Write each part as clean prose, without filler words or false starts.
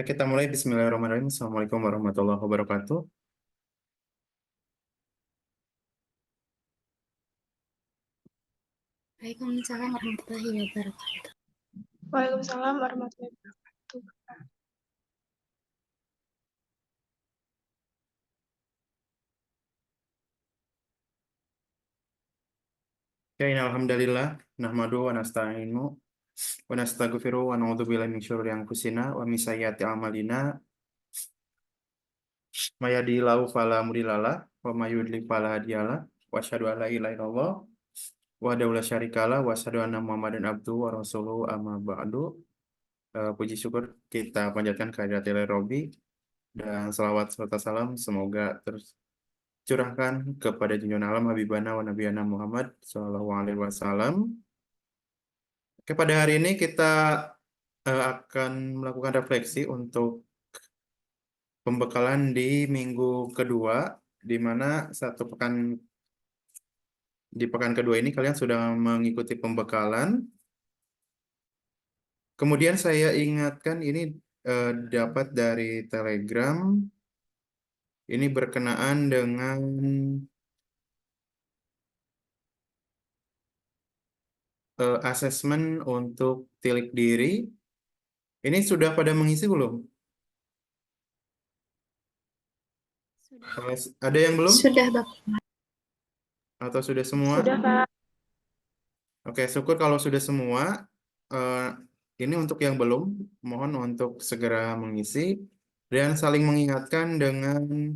Ya, kita mulai. Bismillahirrahmanirrahim. Assalamualaikum warahmatullahi wabarakatuh. Waalaikumsalam warahmatullahi wabarakatuh. Waalaikumsalam warahmatullahi wabarakatuh. Ya, alhamdulillah. Nahmadu wa nasta'inu wa nastaghfiru wa na'udzubillahi min syururi anfusina wa min sayyiati a'malina. May yahdihillahu fala mudhillalah wa may yudlil fala hadiyalah. Wa asyhadu an la ilaha illallah wahdahu la syarikalah wa asyhadu anna Muhammadan abduhu wa rasuluhu amma ba'du. Puji syukur kita panjatkan kehadirat Ilahi Robbi dan selawat serta salam semoga terus curahkan kepada junjungan alam Habibana wa Nabiyana Muhammad Sallallahu Alaihi Wasallam. Pada hari ini kita akan melakukan refleksi untuk pembekalan di minggu kedua, di mana di pekan kedua ini kalian sudah mengikuti pembekalan. Kemudian saya ingatkan ini dapat dari Telegram. Ini berkenaan dengan asesmen untuk tilik diri. Ini sudah pada mengisi belum? Ada yang belum? Sudah, Bapak. Atau sudah semua? Sudah, Kak. Oke, syukur kalau sudah semua. Eh, ini untuk yang belum, mohon untuk segera mengisi dan saling mengingatkan dengan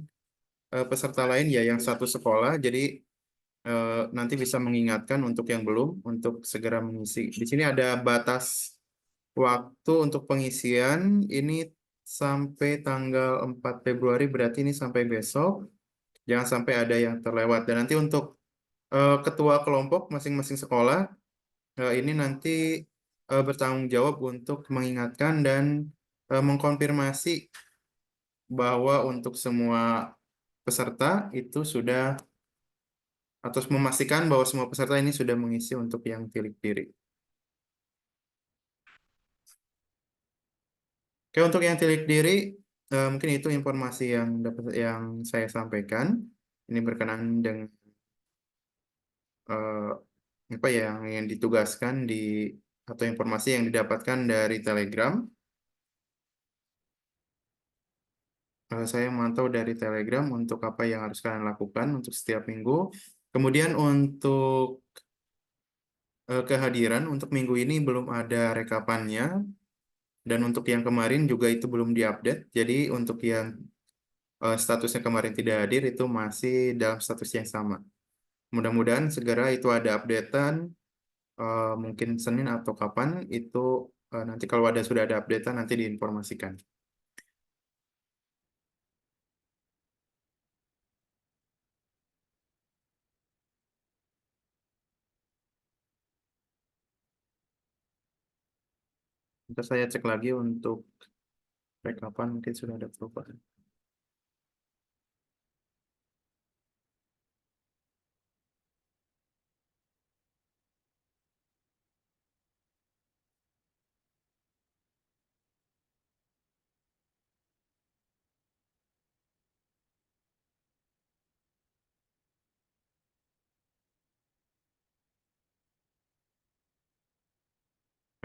peserta lain ya yang satu sekolah. Jadi nanti bisa mengingatkan untuk yang belum untuk segera mengisi. Di sini ada batas waktu untuk pengisian. Ini sampai tanggal 4 Februari, berarti ini sampai besok. Jangan sampai ada yang terlewat. Dan nanti untuk ketua kelompok masing-masing sekolah ini nanti bertanggung jawab untuk mengingatkan dan mengkonfirmasi bahwa untuk semua peserta itu sudah, atau memastikan bahwa semua peserta ini sudah mengisi untuk yang tilik diri. Oke, untuk yang tilik diri mungkin itu informasi yang saya sampaikan. Ini berkenaan dengan eh, apa ya yang ditugaskan atau informasi yang didapatkan dari Telegram. Saya memantau dari Telegram untuk apa yang harus kalian lakukan untuk setiap minggu. Kemudian untuk kehadiran untuk minggu ini belum ada rekapannya, dan untuk yang kemarin juga itu belum diupdate. Jadi untuk yang statusnya kemarin tidak hadir itu masih dalam status yang sama. Mudah-mudahan segera itu ada updatean, mungkin Senin atau kapan itu, nanti kalau sudah ada updatean nanti diinformasikan. Nanti saya cek lagi untuk rekapan mungkin sudah ada perubahan.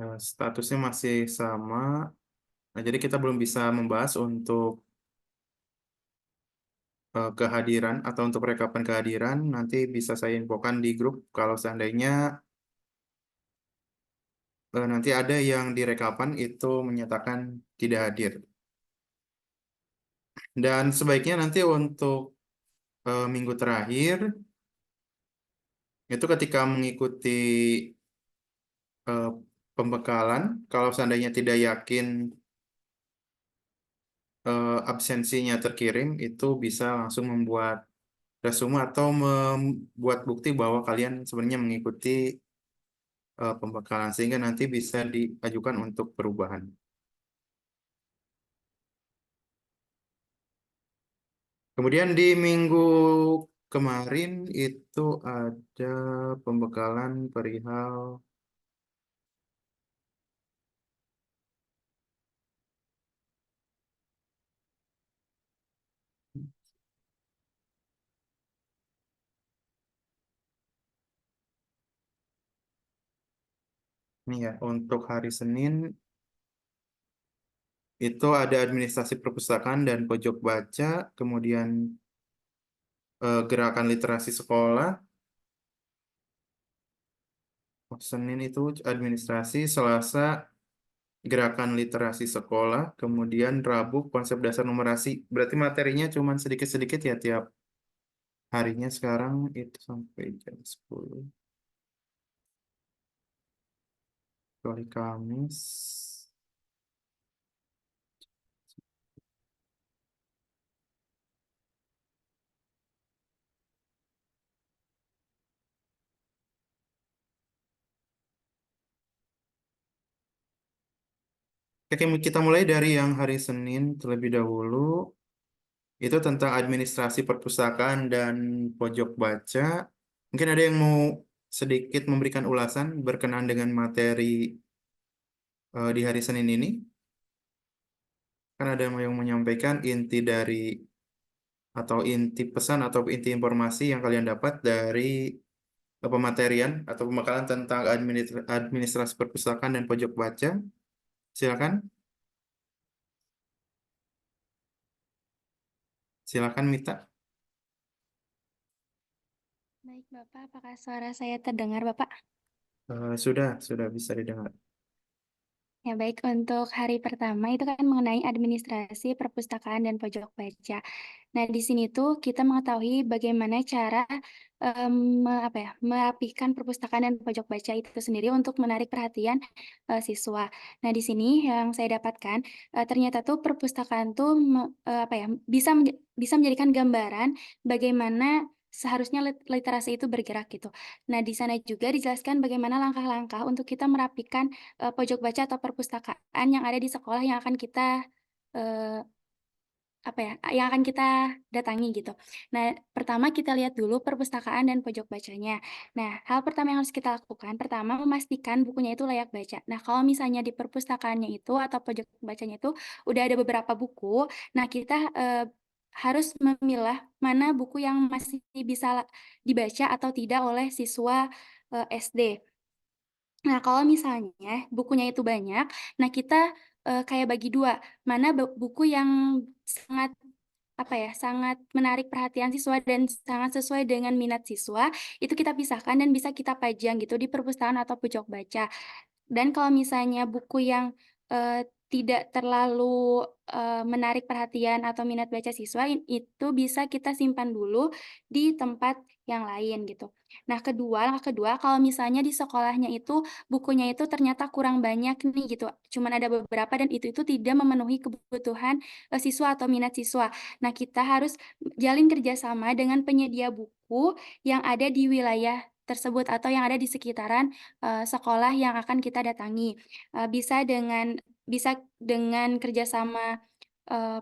Statusnya masih sama. Nah, jadi kita belum bisa membahas untuk kehadiran atau untuk rekapan kehadiran. Nanti bisa saya infokan di grup kalau seandainya nanti ada yang di rekapan itu menyatakan tidak hadir. Dan sebaiknya nanti untuk minggu terakhir itu ketika mengikuti eh, pembekalan, kalau seandainya tidak yakin absensinya terkirim, itu bisa langsung membuat resume atau membuat bukti bahwa kalian sebenarnya mengikuti pembekalan sehingga nanti bisa diajukan untuk perubahan. Kemudian di minggu kemarin itu ada pembekalan perihal Nih ya, untuk hari Senin itu ada administrasi perpustakaan dan pojok baca, kemudian gerakan literasi sekolah. Senin itu administrasi, Selasa gerakan literasi sekolah, kemudian Rabu konsep dasar numerasi. Berarti materinya cuma sedikit-sedikit ya tiap harinya sekarang itu sampai jam 10. Kecuali Kamis. Oke, kita mulai dari yang hari Senin terlebih dahulu. Itu tentang administrasi perpustakaan dan pojok baca. Mungkin ada yang mau sedikit memberikan ulasan berkenaan dengan materi di hari Senin ini. Kan ada yang menyampaikan inti dari atau inti pesan atau inti informasi yang kalian dapat dari pematerian atau pembekalan tentang administrasi perpustakaan dan pojok baca. Silakan, silakan Mita. Baik, Bapak, apakah suara saya terdengar, Bapak? Sudah bisa didengar. Ya, baik. Untuk hari pertama itu kan mengenai administrasi perpustakaan dan pojok baca. Nah, di sini tuh kita mengetahui bagaimana cara merapihkan perpustakaan dan pojok baca itu sendiri untuk menarik perhatian siswa. Nah, di sini yang saya dapatkan ternyata tuh perpustakaan tuh bisa menjadikan gambaran bagaimana seharusnya literasi itu bergerak gitu. Nah, di sana juga dijelaskan bagaimana langkah-langkah untuk kita merapikan pojok baca atau perpustakaan yang ada di sekolah yang akan kita eee, yang akan kita datangi gitu. Nah, pertama kita lihat dulu perpustakaan dan pojok bacanya. Nah, hal pertama yang harus kita lakukan, pertama memastikan bukunya itu layak baca. Nah, kalau misalnya di perpustakaannya itu atau pojok bacanya itu udah ada beberapa buku, nah kita, harus memilah mana buku yang masih bisa dibaca atau tidak oleh siswa, SD. Nah, kalau misalnya bukunya itu banyak, nah kita, kayak bagi 2 mana buku yang sangat, sangat menarik perhatian siswa dan sangat sesuai dengan minat siswa, itu kita pisahkan dan bisa kita pajang gitu di perpustakaan atau pojok baca. Dan kalau misalnya buku yang, tidak terlalu, menarik perhatian atau minat baca siswa, itu bisa kita simpan dulu di tempat yang lain gitu. Nah langkah kedua kalau misalnya di sekolahnya itu bukunya itu ternyata kurang banyak nih gitu, cuman ada beberapa dan itu tidak memenuhi kebutuhan, siswa atau minat siswa. Nah kita harus jalin kerjasama dengan penyedia buku yang ada di wilayah tersebut atau yang ada di sekitaran sekolah yang akan kita datangi. Bisa dengan kerjasama,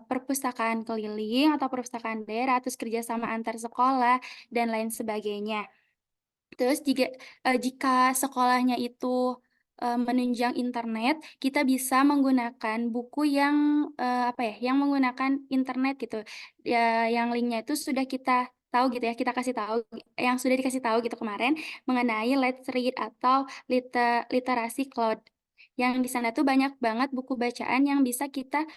perpustakaan keliling atau perpustakaan daerah, terus kerjasama antar sekolah, dan lain sebagainya. Terus jika sekolahnya itu, menunjang internet, kita bisa menggunakan buku yang, yang menggunakan internet gitu, ya yang linknya itu sudah kita tahu gitu ya, kita kasih tahu yang sudah dikasih tahu gitu kemarin mengenai Let's Read atau Literasi Cloud. Yang di sana tuh banyak banget buku bacaan yang bisa kita,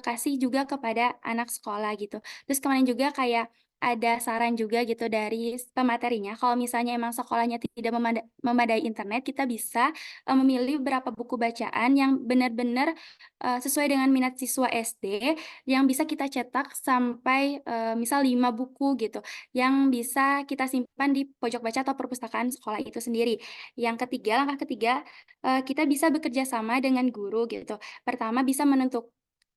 kasih juga kepada anak sekolah gitu. Terus kemarin juga kayak ada saran juga gitu dari pematerinya, kalau misalnya emang sekolahnya tidak memadai internet, kita bisa, memilih beberapa buku bacaan yang benar-benar, sesuai dengan minat siswa SD, yang bisa kita cetak sampai, misal 5 buku gitu, yang bisa kita simpan di pojok baca atau perpustakaan sekolah itu sendiri. Langkah ketiga, kita bisa bekerja sama dengan guru gitu. Pertama bisa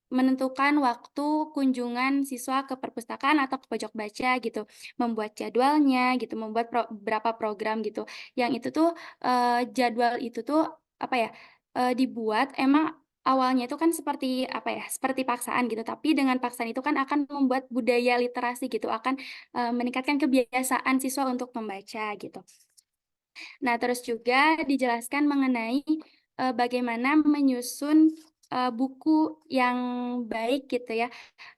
menentukan waktu kunjungan siswa ke perpustakaan atau ke pojok baca gitu, membuat jadwalnya gitu, membuat beberapa program gitu. Yang itu tuh, jadwal itu tuh, dibuat emang awalnya itu kan seperti, seperti paksaan gitu, tapi dengan paksaan itu kan akan membuat budaya literasi gitu, akan, meningkatkan kebiasaan siswa untuk membaca gitu. Nah, terus juga dijelaskan mengenai, bagaimana menyusun, buku yang baik gitu ya.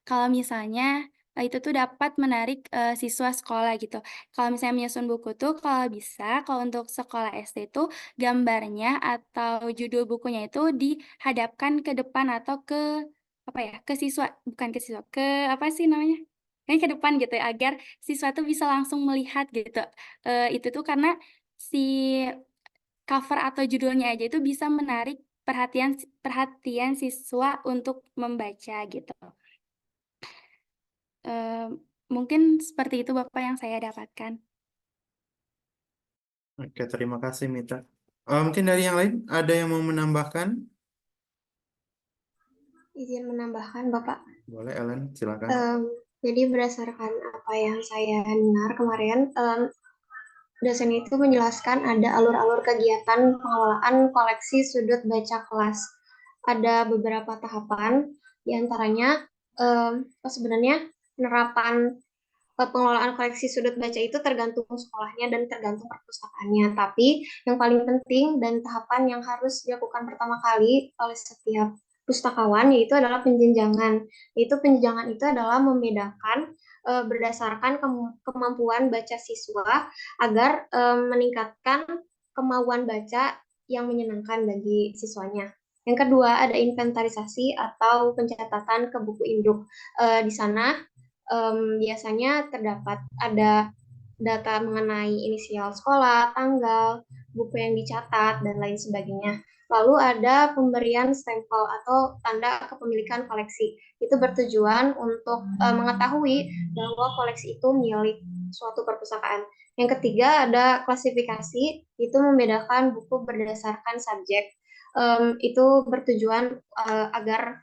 Kalau misalnya, itu tuh dapat menarik, siswa sekolah gitu. Kalau misalnya menyusun buku tuh kalau bisa, kalau untuk sekolah SD tuh gambarnya atau judul bukunya itu dihadapkan ke depan atau ke, apa ya, ke siswa bukan ke siswa, ke apa sih namanya, kayaknya ke depan gitu ya, agar siswa tuh bisa langsung melihat gitu. Itu tuh karena si cover atau judulnya aja itu bisa menarik perhatian siswa untuk membaca gitu. Mungkin seperti itu Bapak yang saya dapatkan. Oke, terima kasih Mita. Mungkin dari yang lain ada yang mau menambahkan? Izin menambahkan, Bapak. Boleh, Ellen, silakan. Jadi berdasarkan apa yang saya dengar kemarin, dosen itu menjelaskan ada alur-alur kegiatan pengelolaan koleksi sudut baca kelas. Ada beberapa tahapan, diantaranya sebenarnya penerapan pengelolaan koleksi sudut baca itu tergantung sekolahnya dan tergantung perpustakaannya. Tapi yang paling penting dan tahapan yang harus dilakukan pertama kali oleh setiap pustakawan yaitu adalah penjenjangan. Yaitu penjenjangan itu adalah membedakan berdasarkan kemampuan baca siswa agar meningkatkan kemauan baca yang menyenangkan bagi siswanya. Yang kedua ada inventarisasi atau pencatatan ke buku induk. Di sana biasanya terdapat ada data mengenai inisial sekolah, tanggal, buku yang dicatat, dan lain sebagainya. Lalu ada pemberian stempel atau tanda kepemilikan koleksi. Itu bertujuan untuk mengetahui bahwa koleksi itu milik suatu perpustakaan. Yang ketiga ada klasifikasi, itu membedakan buku berdasarkan subjek. Itu bertujuan agar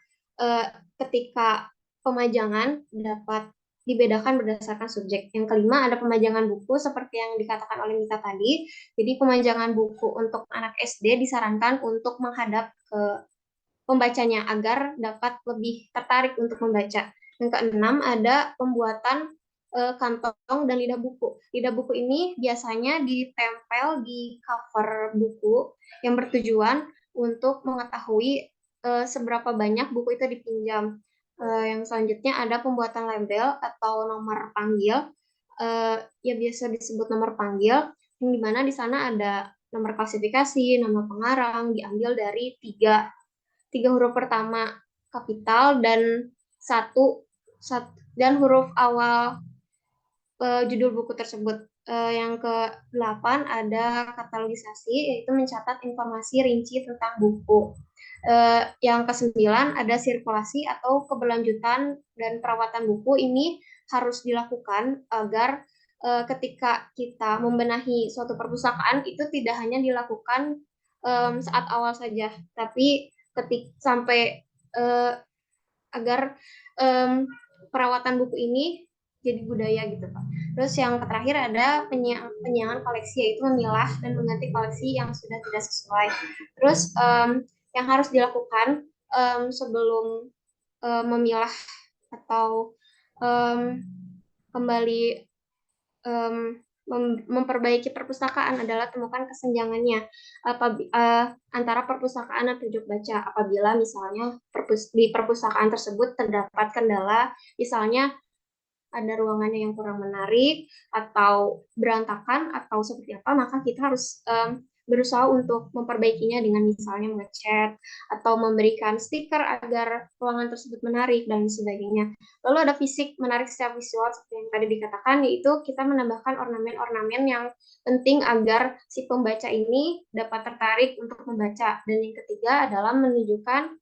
ketika pemajangan dapat dibedakan berdasarkan subjek. Yang kelima ada pemajangan buku seperti yang dikatakan oleh Mita tadi. Jadi pemajangan buku untuk anak SD disarankan untuk menghadap ke pembacanya agar dapat lebih tertarik untuk membaca. Yang keenam ada pembuatan kantong dan lidah buku. Lidah buku ini biasanya ditempel di cover buku yang bertujuan untuk mengetahui seberapa banyak buku itu dipinjam. Yang selanjutnya ada pembuatan label atau nomor panggil, ya biasa disebut nomor panggil, yang dimana di sana ada nomor klasifikasi, nama pengarang, diambil dari tiga huruf pertama kapital dan satu dan huruf awal judul buku tersebut. Yang ke-8 ada katalogisasi, yaitu mencatat informasi rinci tentang buku. Yang ke-9 ada sirkulasi atau keberlanjutan dan perawatan buku. Ini harus dilakukan agar ketika kita membenahi suatu perpustakaan itu tidak hanya dilakukan saat awal saja, tapi sampai agar perawatan buku ini jadi budaya gitu Pak. Terus yang terakhir ada penyiangan koleksi, yaitu memilah dan mengganti koleksi yang sudah tidak sesuai. Terus yang harus dilakukan sebelum memilah atau kembali memperbaiki perpustakaan adalah temukan kesenjangannya antara perpustakaan dan pojok baca. Apabila misalnya di perpustakaan tersebut terdapat kendala, misalnya ada ruangannya yang kurang menarik atau berantakan atau seperti apa, maka kita harus berusaha untuk memperbaikinya dengan misalnya ngecat atau memberikan stiker agar ruangan tersebut menarik dan sebagainya. Lalu ada fisik, menarik secara visual seperti yang tadi dikatakan, yaitu kita menambahkan ornamen-ornamen yang penting agar si pembaca ini dapat tertarik untuk membaca. Dan yang ketiga adalah menunjukkan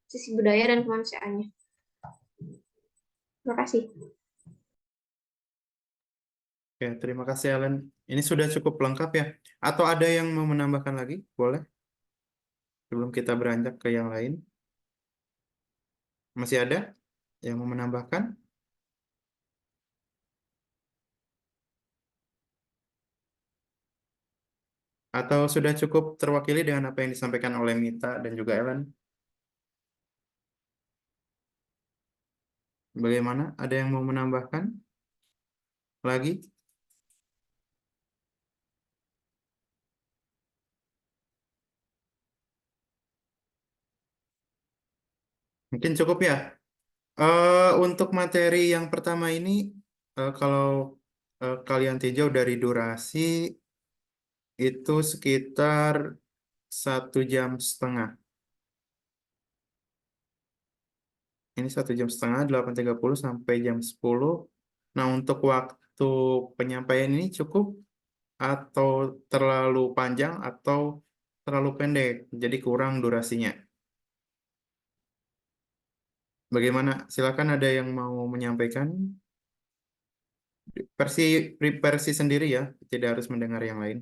sisi budaya dan kemanusiaannya. Terima kasih. Oke, terima kasih Ellen. Ini sudah cukup lengkap ya. Atau ada yang mau menambahkan lagi? Boleh. Sebelum kita beranjak ke yang lain. Masih ada yang mau menambahkan? Atau sudah cukup terwakili dengan apa yang disampaikan oleh Mita dan juga Ellen? Bagaimana? Ada yang mau menambahkan lagi? Mungkin cukup ya. Untuk materi yang pertama ini, kalau kalian tinjau dari durasi, itu sekitar 1 jam setengah. Ini 1 jam setengah, 8.30 sampai jam 10. Nah, untuk waktu penyampaian ini cukup atau terlalu panjang atau terlalu pendek, jadi kurang durasinya. Bagaimana? Silakan ada yang mau menyampaikan versi sendiri ya, tidak harus mendengar yang lain.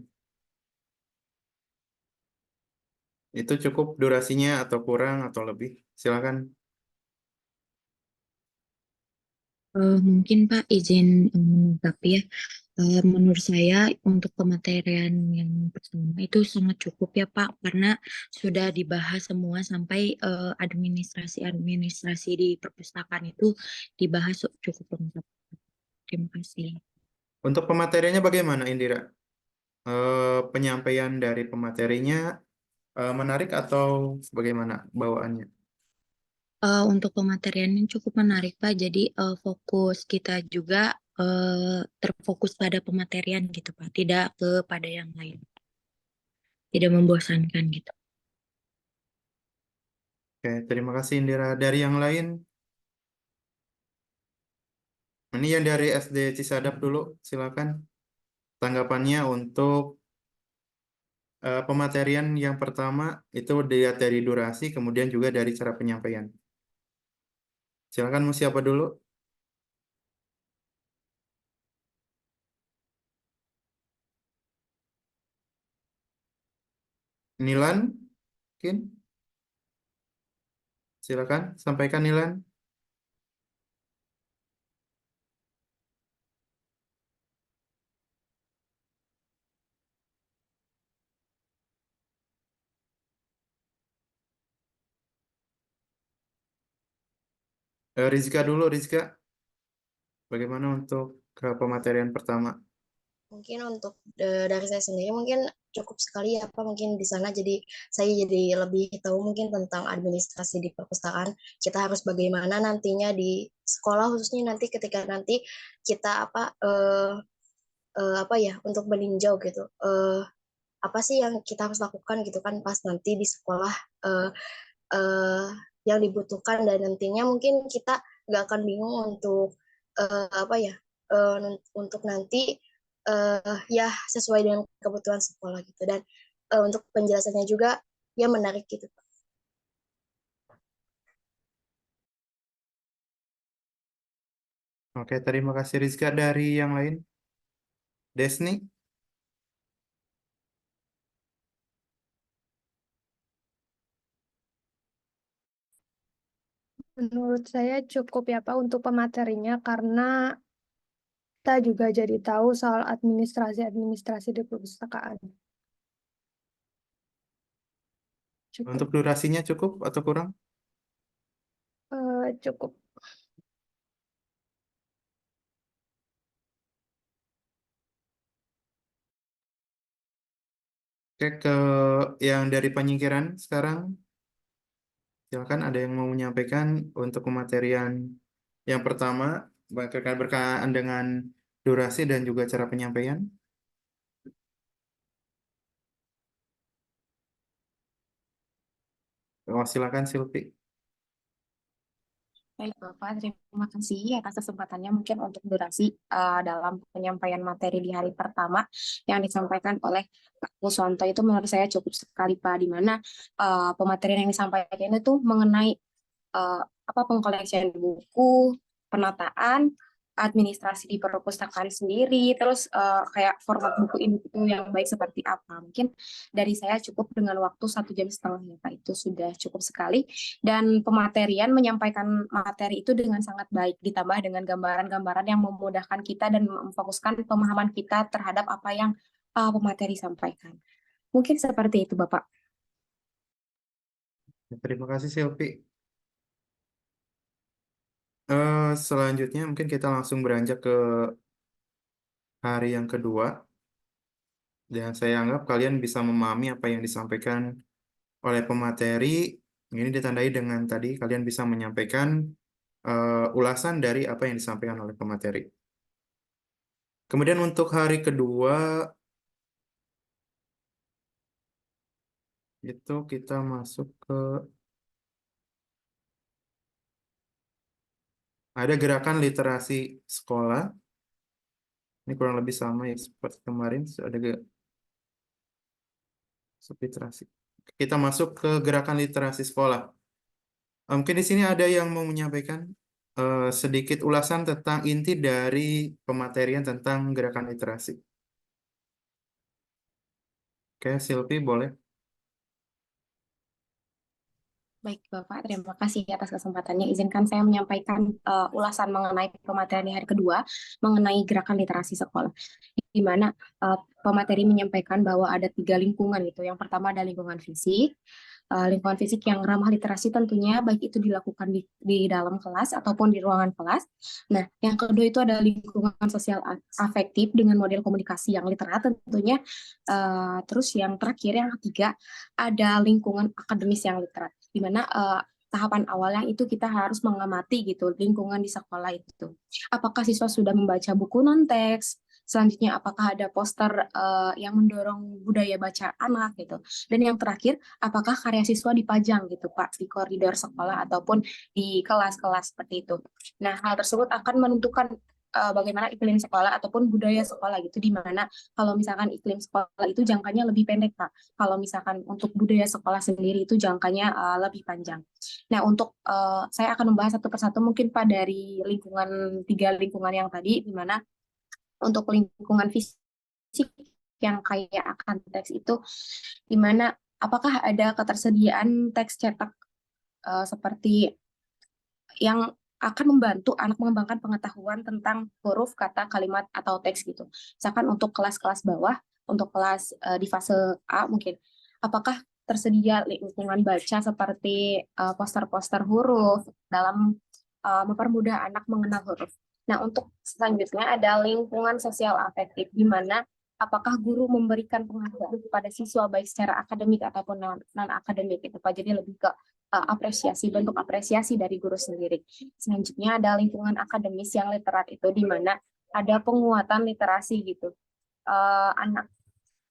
Itu cukup durasinya atau kurang atau lebih? Silakan. Mungkin Pak izin menanggapi ya. Menurut saya untuk pematerian yang pertama itu sangat cukup ya Pak, karena sudah dibahas semua sampai administrasi di perpustakaan itu dibahas cukup lengkap. Terima kasih. Untuk pemateriannya bagaimana, Indira? Penyampaian dari pematerinya menarik atau bagaimana bawaannya? Untuk pemateriannya cukup menarik Pak, jadi fokus kita juga terfokus pada pematerian gitu Pak, tidak kepada yang lain, tidak membosankan gitu. Oke, terima kasih Indira. Dari yang lain, ini yang dari SD Cisadap dulu, silakan. Tanggapannya untuk pematerian yang pertama itu dilihat dari durasi, kemudian juga dari cara penyampaian. Silakan, mau siapa dulu? Nilan, mungkin? Silakan, sampaikan Nilan. Rizka dulu, Rizka. Bagaimana untuk pematerian pertama? Mungkin untuk dari saya sendiri mungkin cukup sekali ya Pak, mungkin di sana jadi saya jadi lebih tahu mungkin tentang administrasi di perpustakaan, kita harus bagaimana nantinya di sekolah, khususnya nanti ketika nanti kita apa ya, untuk meninjau gitu, apa sih yang kita harus lakukan gitu kan pas nanti di sekolah, eh, eh, yang dibutuhkan, dan nantinya mungkin kita nggak akan bingung untuk apa ya, eh, untuk nanti ya sesuai dengan kebutuhan sekolah gitu, dan untuk penjelasannya juga ya menarik gitu. Oke, terima kasih Rizka. Dari yang lain? Desni? Menurut saya cukup ya Pak untuk pematerinya, karena kita juga jadi tahu soal administrasi-administrasi di perpustakaan. Cukup. Untuk durasinya cukup atau kurang? Cukup. Oke, ke yang dari penyingkiran sekarang. Silakan ada yang mau menyampaikan untuk pematerian yang pertama berkaitan dengan durasi dan juga cara penyampaian. Oh, silakan Silvi. Baik, Bapak, terima kasih atas kesempatannya mungkin untuk durasi dalam penyampaian materi di hari pertama yang disampaikan oleh Pak Kuswanto itu menurut saya cukup sekali, Pak, di mana pematerian yang disampaikan itu mengenai eh, apa pengkoleksian buku, penataan, administrasi di perpustakaan sendiri, terus kayak format buku ini itu yang baik seperti apa. Mungkin dari saya cukup dengan waktu 1 jam setengah ya Pak, itu sudah cukup sekali. Dan pematerian menyampaikan materi itu dengan sangat baik, ditambah dengan gambaran-gambaran yang memudahkan kita dan memfokuskan pemahaman kita terhadap apa yang pemateri sampaikan. Mungkin seperti itu, Bapak. Terima kasih Silvi. Selanjutnya mungkin kita langsung beranjak ke hari yang kedua. Dan saya anggap kalian bisa memahami apa yang disampaikan oleh pemateri. Ini ditandai dengan tadi kalian bisa menyampaikan ulasan dari apa yang disampaikan oleh pemateri. Kemudian untuk hari kedua itu kita masuk ke ada gerakan literasi sekolah. Ini kurang lebih sama ya seperti kemarin. Ada literasi. Kita masuk ke gerakan literasi sekolah. Mungkin di sini ada yang mau menyampaikan sedikit ulasan tentang inti dari pematerian tentang gerakan literasi. Oke, Silvi boleh. Baik, Bapak, terima kasih atas kesempatannya. Izinkan saya menyampaikan ulasan mengenai pemateri di hari kedua mengenai gerakan literasi sekolah, di mana pemateri menyampaikan bahwa ada 3 lingkungan itu. Yang pertama ada lingkungan fisik yang ramah literasi tentunya, baik itu dilakukan di dalam kelas ataupun di ruangan kelas. Nah, yang kedua itu ada lingkungan sosial afektif dengan model komunikasi yang literat tentunya. Terus yang terakhir, yang ketiga, ada lingkungan akademis yang literat, di mana tahapan awalnya itu kita harus mengamati gitu lingkungan di sekolah itu. Apakah siswa sudah membaca buku non-teks? Selanjutnya, apakah ada poster yang mendorong budaya baca anak gitu? Dan yang terakhir, apakah karya siswa dipajang gitu Pak di koridor sekolah ataupun di kelas-kelas seperti itu. Nah, hal tersebut akan menentukan bagaimana iklim sekolah ataupun budaya sekolah gitu, di mana kalau misalkan iklim sekolah itu jangkanya lebih pendek Pak. Kalau misalkan untuk budaya sekolah sendiri itu jangkanya lebih panjang. Nah, untuk saya akan membahas satu persatu mungkin Pak dari tiga lingkungan yang tadi, di mana untuk lingkungan fisik yang kayak akan teks itu, di mana apakah ada ketersediaan teks cetak seperti yang akan membantu anak mengembangkan pengetahuan tentang huruf, kata, kalimat, atau teks gitu. Misalkan untuk kelas-kelas bawah, untuk kelas di fase A mungkin, apakah tersedia lingkungan baca seperti poster-poster huruf dalam mempermudah anak mengenal huruf. Nah, untuk selanjutnya ada lingkungan sosial afektif, di mana apakah guru memberikan penghargaan kepada siswa baik secara akademik ataupun non-akademik itu Pak. Jadi lebih ke bentuk apresiasi dari guru sendiri. Selanjutnya ada lingkungan akademis yang literat itu, di mana ada penguatan literasi gitu. Anak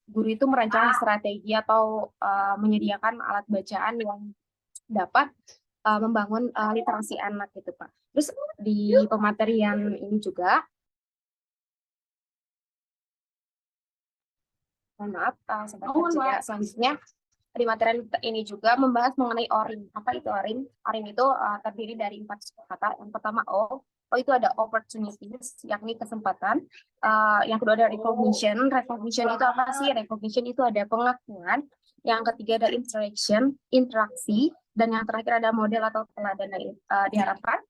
guru itu merancang strategi atau menyediakan alat bacaan yang dapat membangun literasi anak gitu Pak. Terus di pematerian ini juga, mohon maaf, selanjutnya di materi ini juga membahas mengenai ORIM. Apa itu ORIM? ORIM itu terdiri dari 4 kata. Yang pertama O itu ada opportunities, yakni kesempatan. Yang kedua ada recognition. Recognition itu apa sih? Recognition itu ada pengakuan. Yang ketiga ada interaction, interaksi. Dan yang terakhir ada model atau teladan. Diharapkan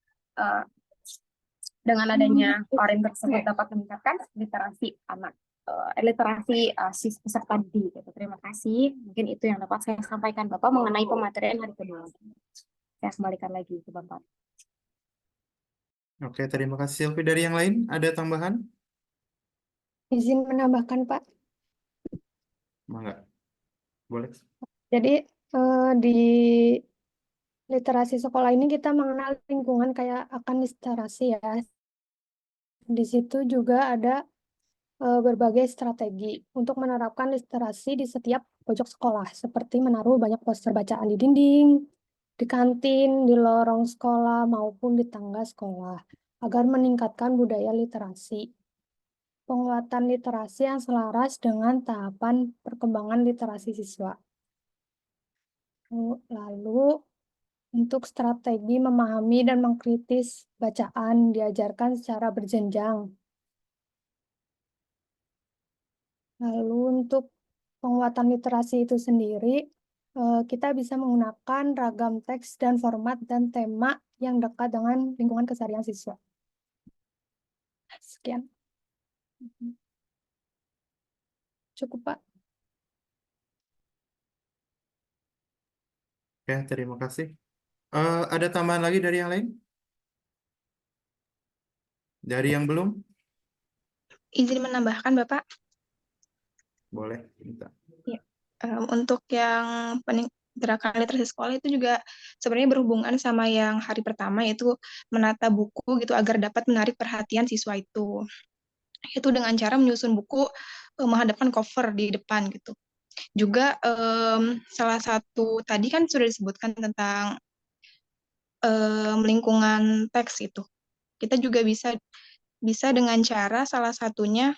dengan adanya ORIM tersebut dapat meningkatkan literasi anak. Literasi peserta didik. Gitu. Terima kasih. Mungkin itu yang dapat saya sampaikan Bapak mengenai pematerian hari kedua. Saya kembalikan lagi ke Bapak. Oke, terima kasih Silvi. Dari yang lain ada tambahan? Izin menambahkan Pak. Mangga. Boleh. Jadi di literasi sekolah ini kita mengenal lingkungan kayak akan literasi ya. Di situ juga ada berbagai strategi untuk menerapkan literasi di setiap pojok sekolah, seperti menaruh banyak poster bacaan di dinding, di kantin, di lorong sekolah, maupun di tangga sekolah, agar meningkatkan budaya literasi. Penguatan literasi yang selaras dengan tahapan perkembangan literasi siswa. Lalu, untuk strategi memahami dan mengkritis bacaan diajarkan secara berjenjang. Lalu untuk penguatan literasi itu sendiri, kita bisa menggunakan ragam teks dan format dan tema yang dekat dengan lingkungan keseharian siswa. Sekian. Cukup, Pak. Oke, terima kasih. Ada tambahan lagi dari yang lain? Dari yang belum? Izin menambahkan, Bapak. Boleh, minta. Untuk yang gerakan literasi sekolah itu juga sebenarnya berhubungan sama yang hari pertama, yaitu menata buku gitu agar dapat menarik perhatian siswa itu. Itu dengan cara menyusun buku menghadapkan cover di depan gitu. Juga salah satu tadi kan sudah disebutkan tentang lingkungan teks itu. Kita juga bisa dengan cara salah satunya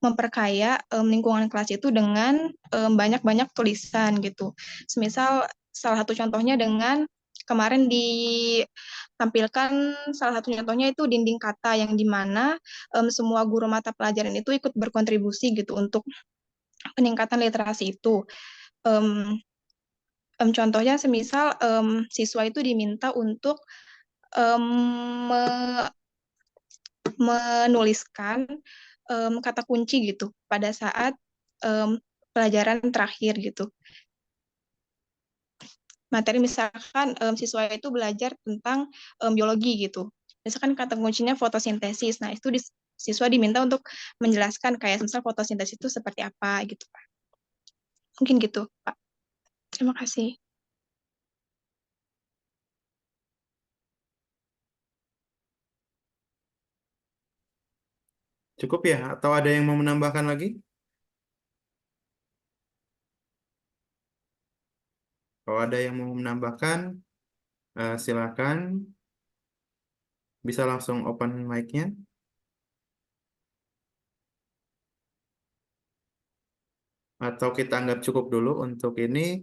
memperkaya lingkungan kelas itu dengan banyak-banyak tulisan gitu. Semisal salah satu contohnya dengan kemarin ditampilkan salah satu contohnya itu dinding kata yang dimana semua guru mata pelajaran itu ikut berkontribusi gitu untuk peningkatan literasi itu. Contohnya semisal siswa itu diminta untuk menuliskan kata kunci gitu pada saat pelajaran terakhir gitu. Materi misalkan siswa itu belajar tentang biologi gitu. Misalkan kata kuncinya fotosintesis. Nah, itu siswa diminta untuk menjelaskan kayak misal fotosintesis itu seperti apa gitu, Pak. Mungkin gitu, Pak. Terima kasih. Cukup ya? Atau ada yang mau menambahkan lagi? Kalau ada yang mau menambahkan, silakan. Bisa langsung open mic-nya. Atau kita anggap cukup dulu untuk ini.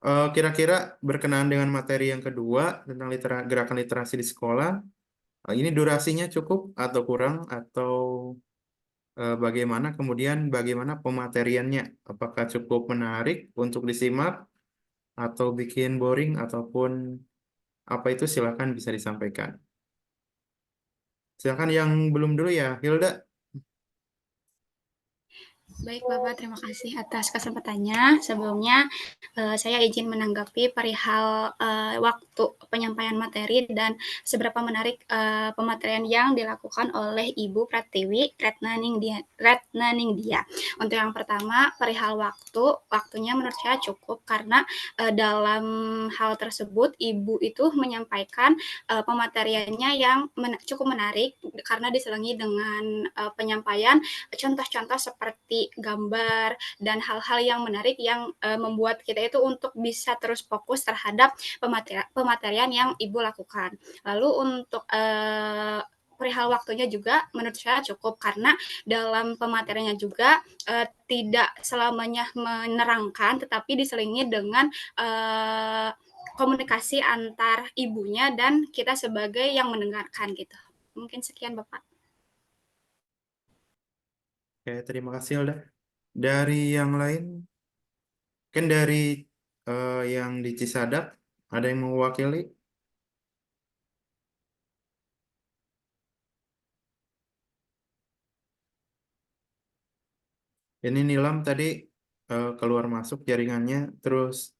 Kira-kira berkenaan dengan materi yang kedua tentang gerakan literasi di sekolah. Ini durasinya cukup atau kurang atau bagaimana? Kemudian bagaimana pemateriannya? Apakah cukup menarik untuk disimak atau bikin boring ataupun apa itu silakan bisa disampaikan. Silakan yang belum dulu ya, Hilda. Baik Bapak, terima kasih atas kesempatannya. Sebelumnya saya izin menanggapi perihal waktu penyampaian materi dan seberapa menarik pematerian yang dilakukan oleh Ibu Pratiwi Retnaningdia. Untuk yang pertama, perihal waktunya menurut saya cukup karena dalam hal tersebut Ibu itu menyampaikan pemateriannya yang cukup menarik karena diselingi dengan penyampaian contoh-contoh seperti gambar dan hal-hal yang menarik yang membuat kita itu untuk bisa terus fokus terhadap pematerian yang Ibu lakukan. Lalu untuk perihal waktunya juga menurut saya cukup karena dalam pemateriannya juga tidak selamanya menerangkan tetapi diselingi dengan komunikasi antar ibunya dan kita sebagai yang mendengarkan gitu. Mungkin sekian Bapak. Oke, terima kasih Hilda. Dari yang lain, kan dari yang di Cisadap, ada yang mewakili? Ini Nilam tadi keluar masuk jaringannya, terus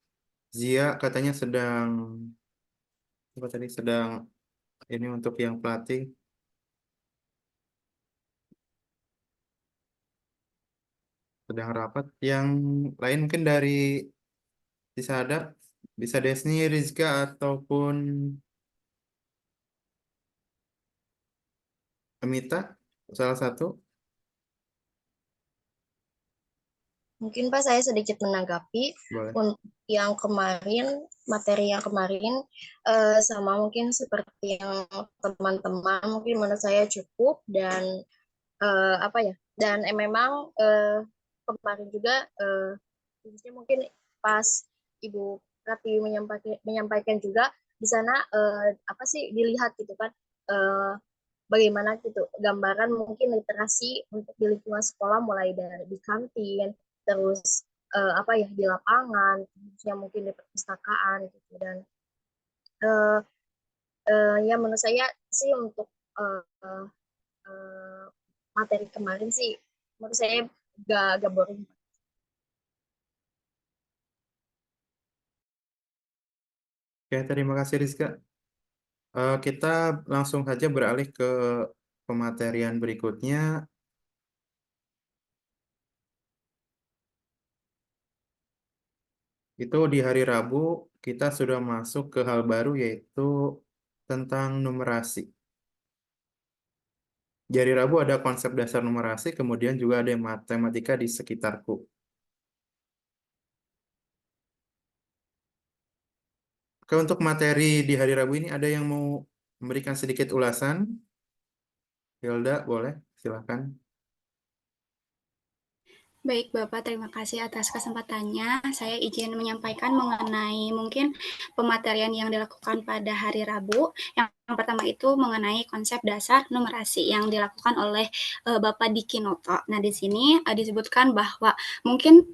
Zia katanya sedang ini untuk yang pelatih. Sedang rapat. Yang lain mungkin dari Cisadap, bisa Desni, Rizka, ataupun Amita, salah satu. Mungkin Pak saya sedikit menanggapi Boleh. untuk yang kemarin, materi yang kemarin sama mungkin seperti yang teman-teman mungkin menurut saya cukup dan apa ya, dan memang kemarin juga khususnya mungkin pas Ibu Pratiwi menyampaikan juga di sana apa sih dilihat gitu kan bagaimana gitu gambaran mungkin literasi untuk di lingkungan sekolah mulai dari di kantin terus apa ya di lapangan khususnya mungkin di perpustakaan gitu dan ya menurut saya sih untuk materi kemarin sih menurut saya gak boring. Oke, terima kasih Rizka. Kita langsung saja beralih ke pematerian berikutnya. Itu di hari Rabu kita sudah masuk ke hal baru yaitu tentang numerasi. Di hari Rabu ada konsep dasar numerasi, kemudian juga ada matematika di sekitarku. Oke, untuk materi di hari Rabu ini ada yang mau memberikan sedikit ulasan? Hilda, boleh, silakan. Baik, Bapak, terima kasih atas kesempatannya. Saya izin menyampaikan mengenai mungkin pematerian yang dilakukan pada hari Rabu. Yang pertama itu mengenai konsep dasar numerasi yang dilakukan oleh Bapak Diki Noto. Nah, di sini disebutkan bahwa mungkin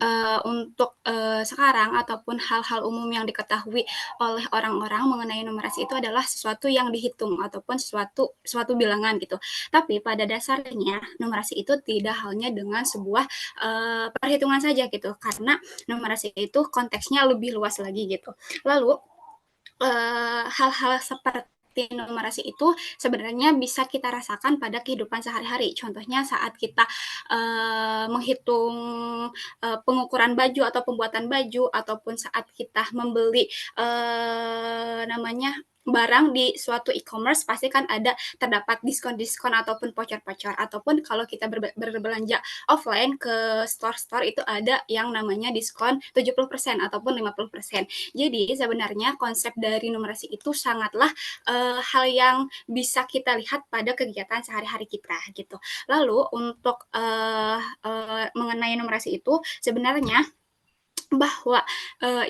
untuk sekarang ataupun hal-hal umum yang diketahui oleh orang-orang mengenai numerasi itu adalah sesuatu yang dihitung ataupun suatu bilangan gitu. Tapi pada dasarnya numerasi itu tidak hanya dengan sebuah perhitungan saja gitu, karena numerasi itu konteksnya lebih luas lagi gitu. Lalu hal-hal seperti numerasi itu sebenarnya bisa kita rasakan pada kehidupan sehari-hari. Contohnya saat kita menghitung pengukuran baju atau pembuatan baju, ataupun saat kita membeli namanya barang di suatu e-commerce, pasti kan ada terdapat diskon-diskon ataupun voucher-voucher, ataupun kalau kita berbelanja offline ke store-store itu ada yang namanya diskon 70% ataupun 50%. Jadi sebenarnya konsep dari numerasi itu sangatlah hal yang bisa kita lihat pada kegiatan sehari-hari kita gitu. Lalu untuk mengenai numerasi itu sebenarnya bahwa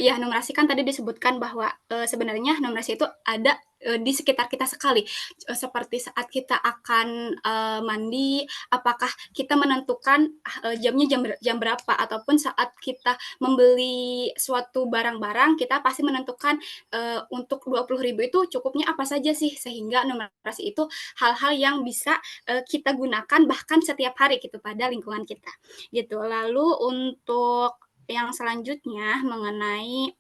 ya numerasi kan tadi disebutkan bahwa sebenarnya numerasi itu ada di sekitar kita sekali. Seperti saat kita akan mandi, apakah kita menentukan jamnya jam berapa, ataupun saat kita membeli suatu barang-barang, kita pasti menentukan untuk 20.000 itu cukupnya apa saja sih, sehingga numerasi itu hal-hal yang bisa kita gunakan bahkan setiap hari gitu pada lingkungan kita gitu. Lalu untuk yang selanjutnya mengenai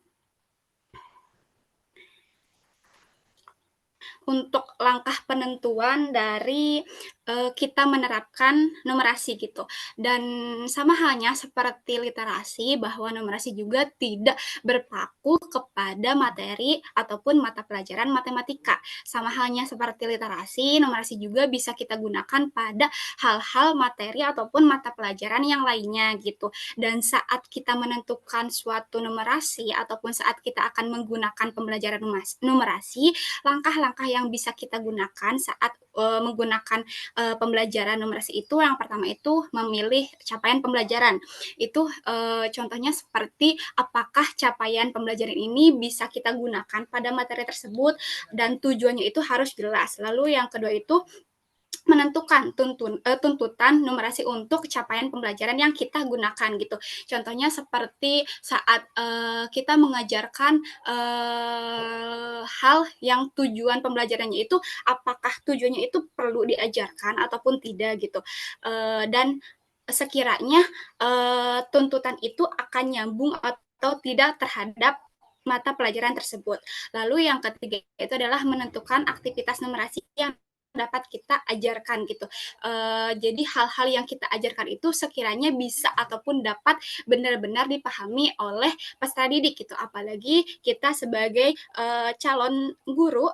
untuk langkah penentuan dari kita menerapkan numerasi gitu. Dan sama halnya seperti literasi, bahwa numerasi juga tidak berpaku kepada materi ataupun mata pelajaran matematika. Sama halnya seperti literasi, numerasi juga bisa kita gunakan pada hal-hal materi ataupun mata pelajaran yang lainnya gitu. Dan saat kita menentukan suatu numerasi ataupun saat kita akan menggunakan pembelajaran numerasi, langkah-langkah yang bisa kita gunakan saat menggunakan pembelajaran numerasi itu, yang pertama itu memilih capaian pembelajaran. Itu contohnya seperti apakah capaian pembelajaran ini bisa kita gunakan pada materi tersebut dan tujuannya itu harus jelas. Lalu yang kedua itu menentukan tuntutan numerasi untuk capaian pembelajaran yang kita gunakan gitu. Contohnya seperti saat kita mengajarkan hal yang tujuan pembelajarannya itu, apakah tujuannya itu perlu diajarkan ataupun tidak gitu. Dan sekiranya tuntutan itu akan nyambung atau tidak terhadap mata pelajaran tersebut. Lalu yang ketiga itu adalah menentukan aktivitas numerasi yang dapat kita ajarkan gitu. Jadi hal-hal yang kita ajarkan itu sekiranya bisa ataupun dapat benar-benar dipahami oleh peserta didik gitu. Apalagi kita sebagai calon guru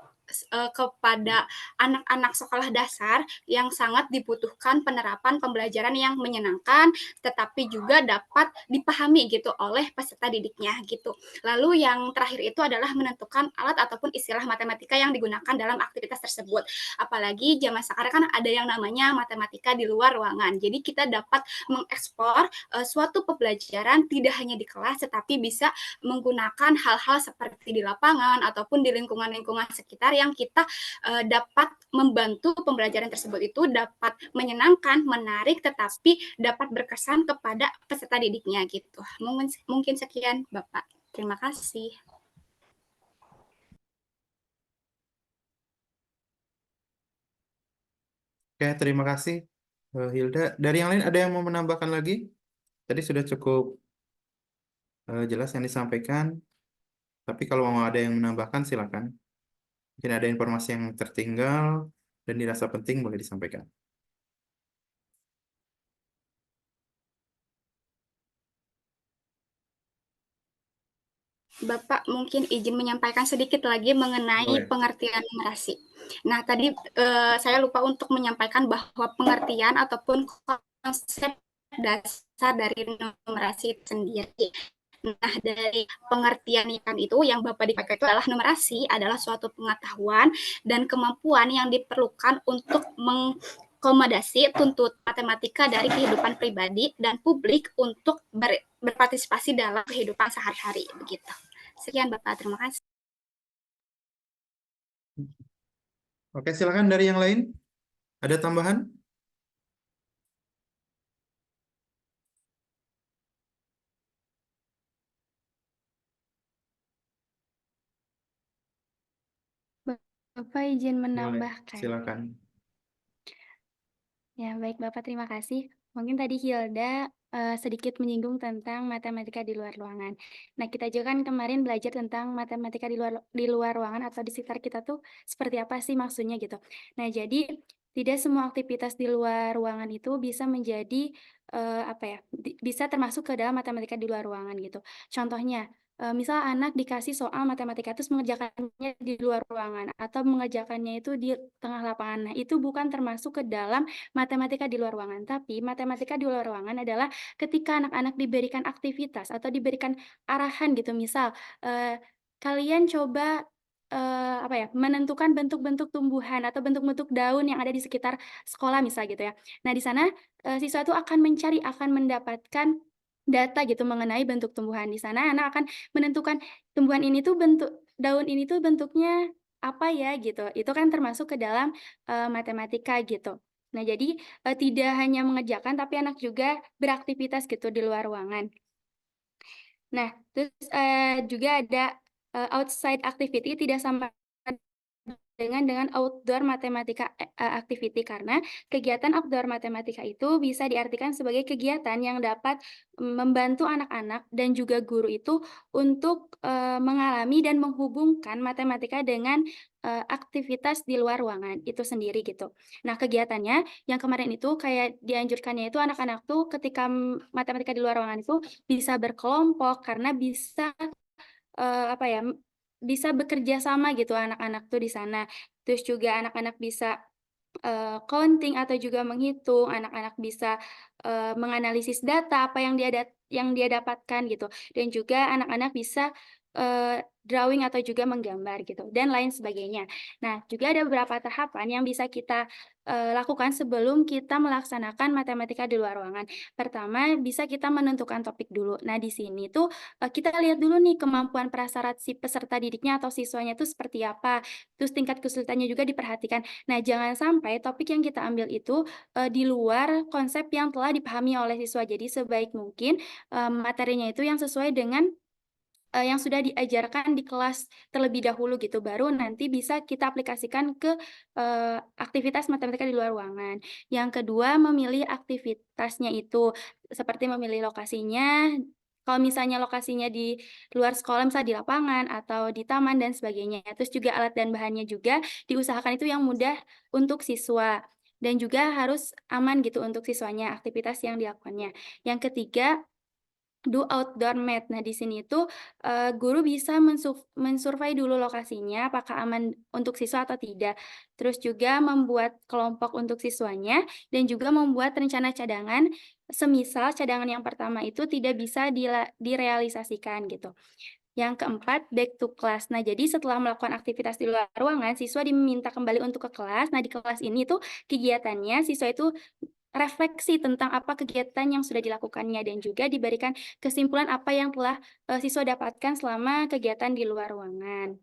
kepada anak-anak sekolah dasar yang sangat dibutuhkan penerapan pembelajaran yang menyenangkan, tetapi juga dapat dipahami gitu oleh peserta didiknya gitu. Lalu yang terakhir itu adalah menentukan alat ataupun istilah matematika yang digunakan dalam aktivitas tersebut. Apalagi zaman sekarang kan ada yang namanya matematika di luar ruangan. Jadi kita dapat mengekspor suatu pembelajaran tidak hanya di kelas, tetapi bisa menggunakan hal-hal seperti di lapangan ataupun di lingkungan-lingkungan sekitar yang kita dapat membantu pembelajaran tersebut itu dapat menyenangkan, menarik, tetapi dapat berkesan kepada peserta didiknya gitu. Mungkin sekian Bapak. Terima kasih. Oke, terima kasih Hilda. Dari yang lain ada yang mau menambahkan lagi? Tadi sudah cukup jelas yang disampaikan. Tapi kalau mau ada yang menambahkan, silakan. Mungkin ada informasi yang tertinggal dan dirasa penting, boleh disampaikan. Bapak mungkin izin menyampaikan sedikit lagi mengenai Boleh. pengertian numerasi. Nah, tadi saya lupa untuk menyampaikan bahwa pengertian ataupun konsep dasar dari numerasi itu sendiri. Nah, dari pengertian itu yang Bapak dipakai itu adalah numerasi adalah suatu pengetahuan dan kemampuan yang diperlukan untuk mengakomodasi tuntut matematika dari kehidupan pribadi dan publik untuk berpartisipasi dalam kehidupan sehari-hari begitu. Sekian Bapak, terima kasih. Oke, silakan dari yang lain. Ada tambahan? Bapak izin Boleh, menambahkan. silakan. Ya, baik Bapak, terima kasih. Mungkin tadi Hilda sedikit menyinggung tentang matematika di luar ruangan. Nah, kita juga kan kemarin belajar tentang matematika di luar ruangan atau di sekitar kita tuh seperti apa sih maksudnya gitu. Nah, jadi tidak semua aktivitas di luar ruangan itu bisa menjadi apa ya, bisa termasuk ke dalam matematika di luar ruangan gitu. Contohnya, misal anak dikasih soal matematika terus mengerjakannya di luar ruangan atau mengerjakannya itu di tengah lapangan. Nah, itu bukan termasuk ke dalam matematika di luar ruangan. Tapi matematika di luar ruangan adalah ketika anak-anak diberikan aktivitas atau diberikan arahan gitu. Misal, kalian coba apa ya, menentukan bentuk-bentuk tumbuhan atau bentuk-bentuk daun yang ada di sekitar sekolah misal gitu ya. Nah, di sana siswa itu akan mencari, akan mendapatkan data gitu mengenai bentuk tumbuhan. Di sana anak akan menentukan tumbuhan ini tuh daun ini tuh bentuknya apa ya gitu. Itu kan termasuk ke dalam matematika gitu. Nah, jadi tidak hanya mengerjakan tapi anak juga beraktivitas gitu di luar ruangan. Nah, terus juga ada outside activity tidak sama dengan outdoor matematika activity karena kegiatan outdoor matematika itu bisa diartikan sebagai kegiatan yang dapat membantu anak-anak dan juga guru itu untuk mengalami dan menghubungkan matematika dengan aktivitas di luar ruangan itu sendiri gitu. Nah, kegiatannya yang kemarin itu kayak dianjurkannya itu anak-anak tuh ketika matematika di luar ruangan itu bisa berkelompok karena bisa apa ya, bisa bekerja sama gitu anak-anak tuh di sana. Terus juga anak-anak bisa counting atau juga menghitung, anak-anak bisa menganalisis data apa yang dia dapatkan gitu, dan juga anak-anak bisa drawing atau juga menggambar gitu, dan lain sebagainya. Nah, juga ada beberapa tahapan yang bisa kita lakukan sebelum kita melaksanakan matematika di luar ruangan. Pertama, bisa kita menentukan topik dulu. Nah, di sini tuh kita lihat dulu nih kemampuan prasarat si peserta didiknya atau siswanya tuh seperti apa, terus tingkat kesulitannya juga diperhatikan. Nah, jangan sampai topik yang kita ambil itu di luar konsep yang telah dipahami oleh siswa. Jadi sebaik mungkin materinya itu yang sesuai dengan yang sudah diajarkan di kelas terlebih dahulu gitu, baru nanti bisa kita aplikasikan ke aktivitas matematika di luar ruangan. Yang kedua, memilih aktivitasnya itu, seperti memilih lokasinya, kalau misalnya lokasinya di luar sekolah, misalnya di lapangan atau di taman dan sebagainya. Terus juga alat dan bahannya juga diusahakan itu yang mudah untuk siswa dan juga harus aman gitu untuk siswanya, aktivitas yang dilakukannya. Yang ketiga, do outdoor math. Nah, di sini itu guru bisa mensurvei dulu lokasinya, apakah aman untuk siswa atau tidak. Terus juga membuat kelompok untuk siswanya dan juga membuat rencana cadangan, semisal cadangan yang pertama itu tidak bisa direalisasikan gitu. Yang keempat, back to class. Nah, jadi setelah melakukan aktivitas di luar ruangan, siswa diminta kembali untuk ke kelas. Nah, di kelas ini tuh kegiatannya siswa itu refleksi tentang apa kegiatan yang sudah dilakukannya dan juga diberikan kesimpulan apa yang telah siswa dapatkan selama kegiatan di luar ruangan.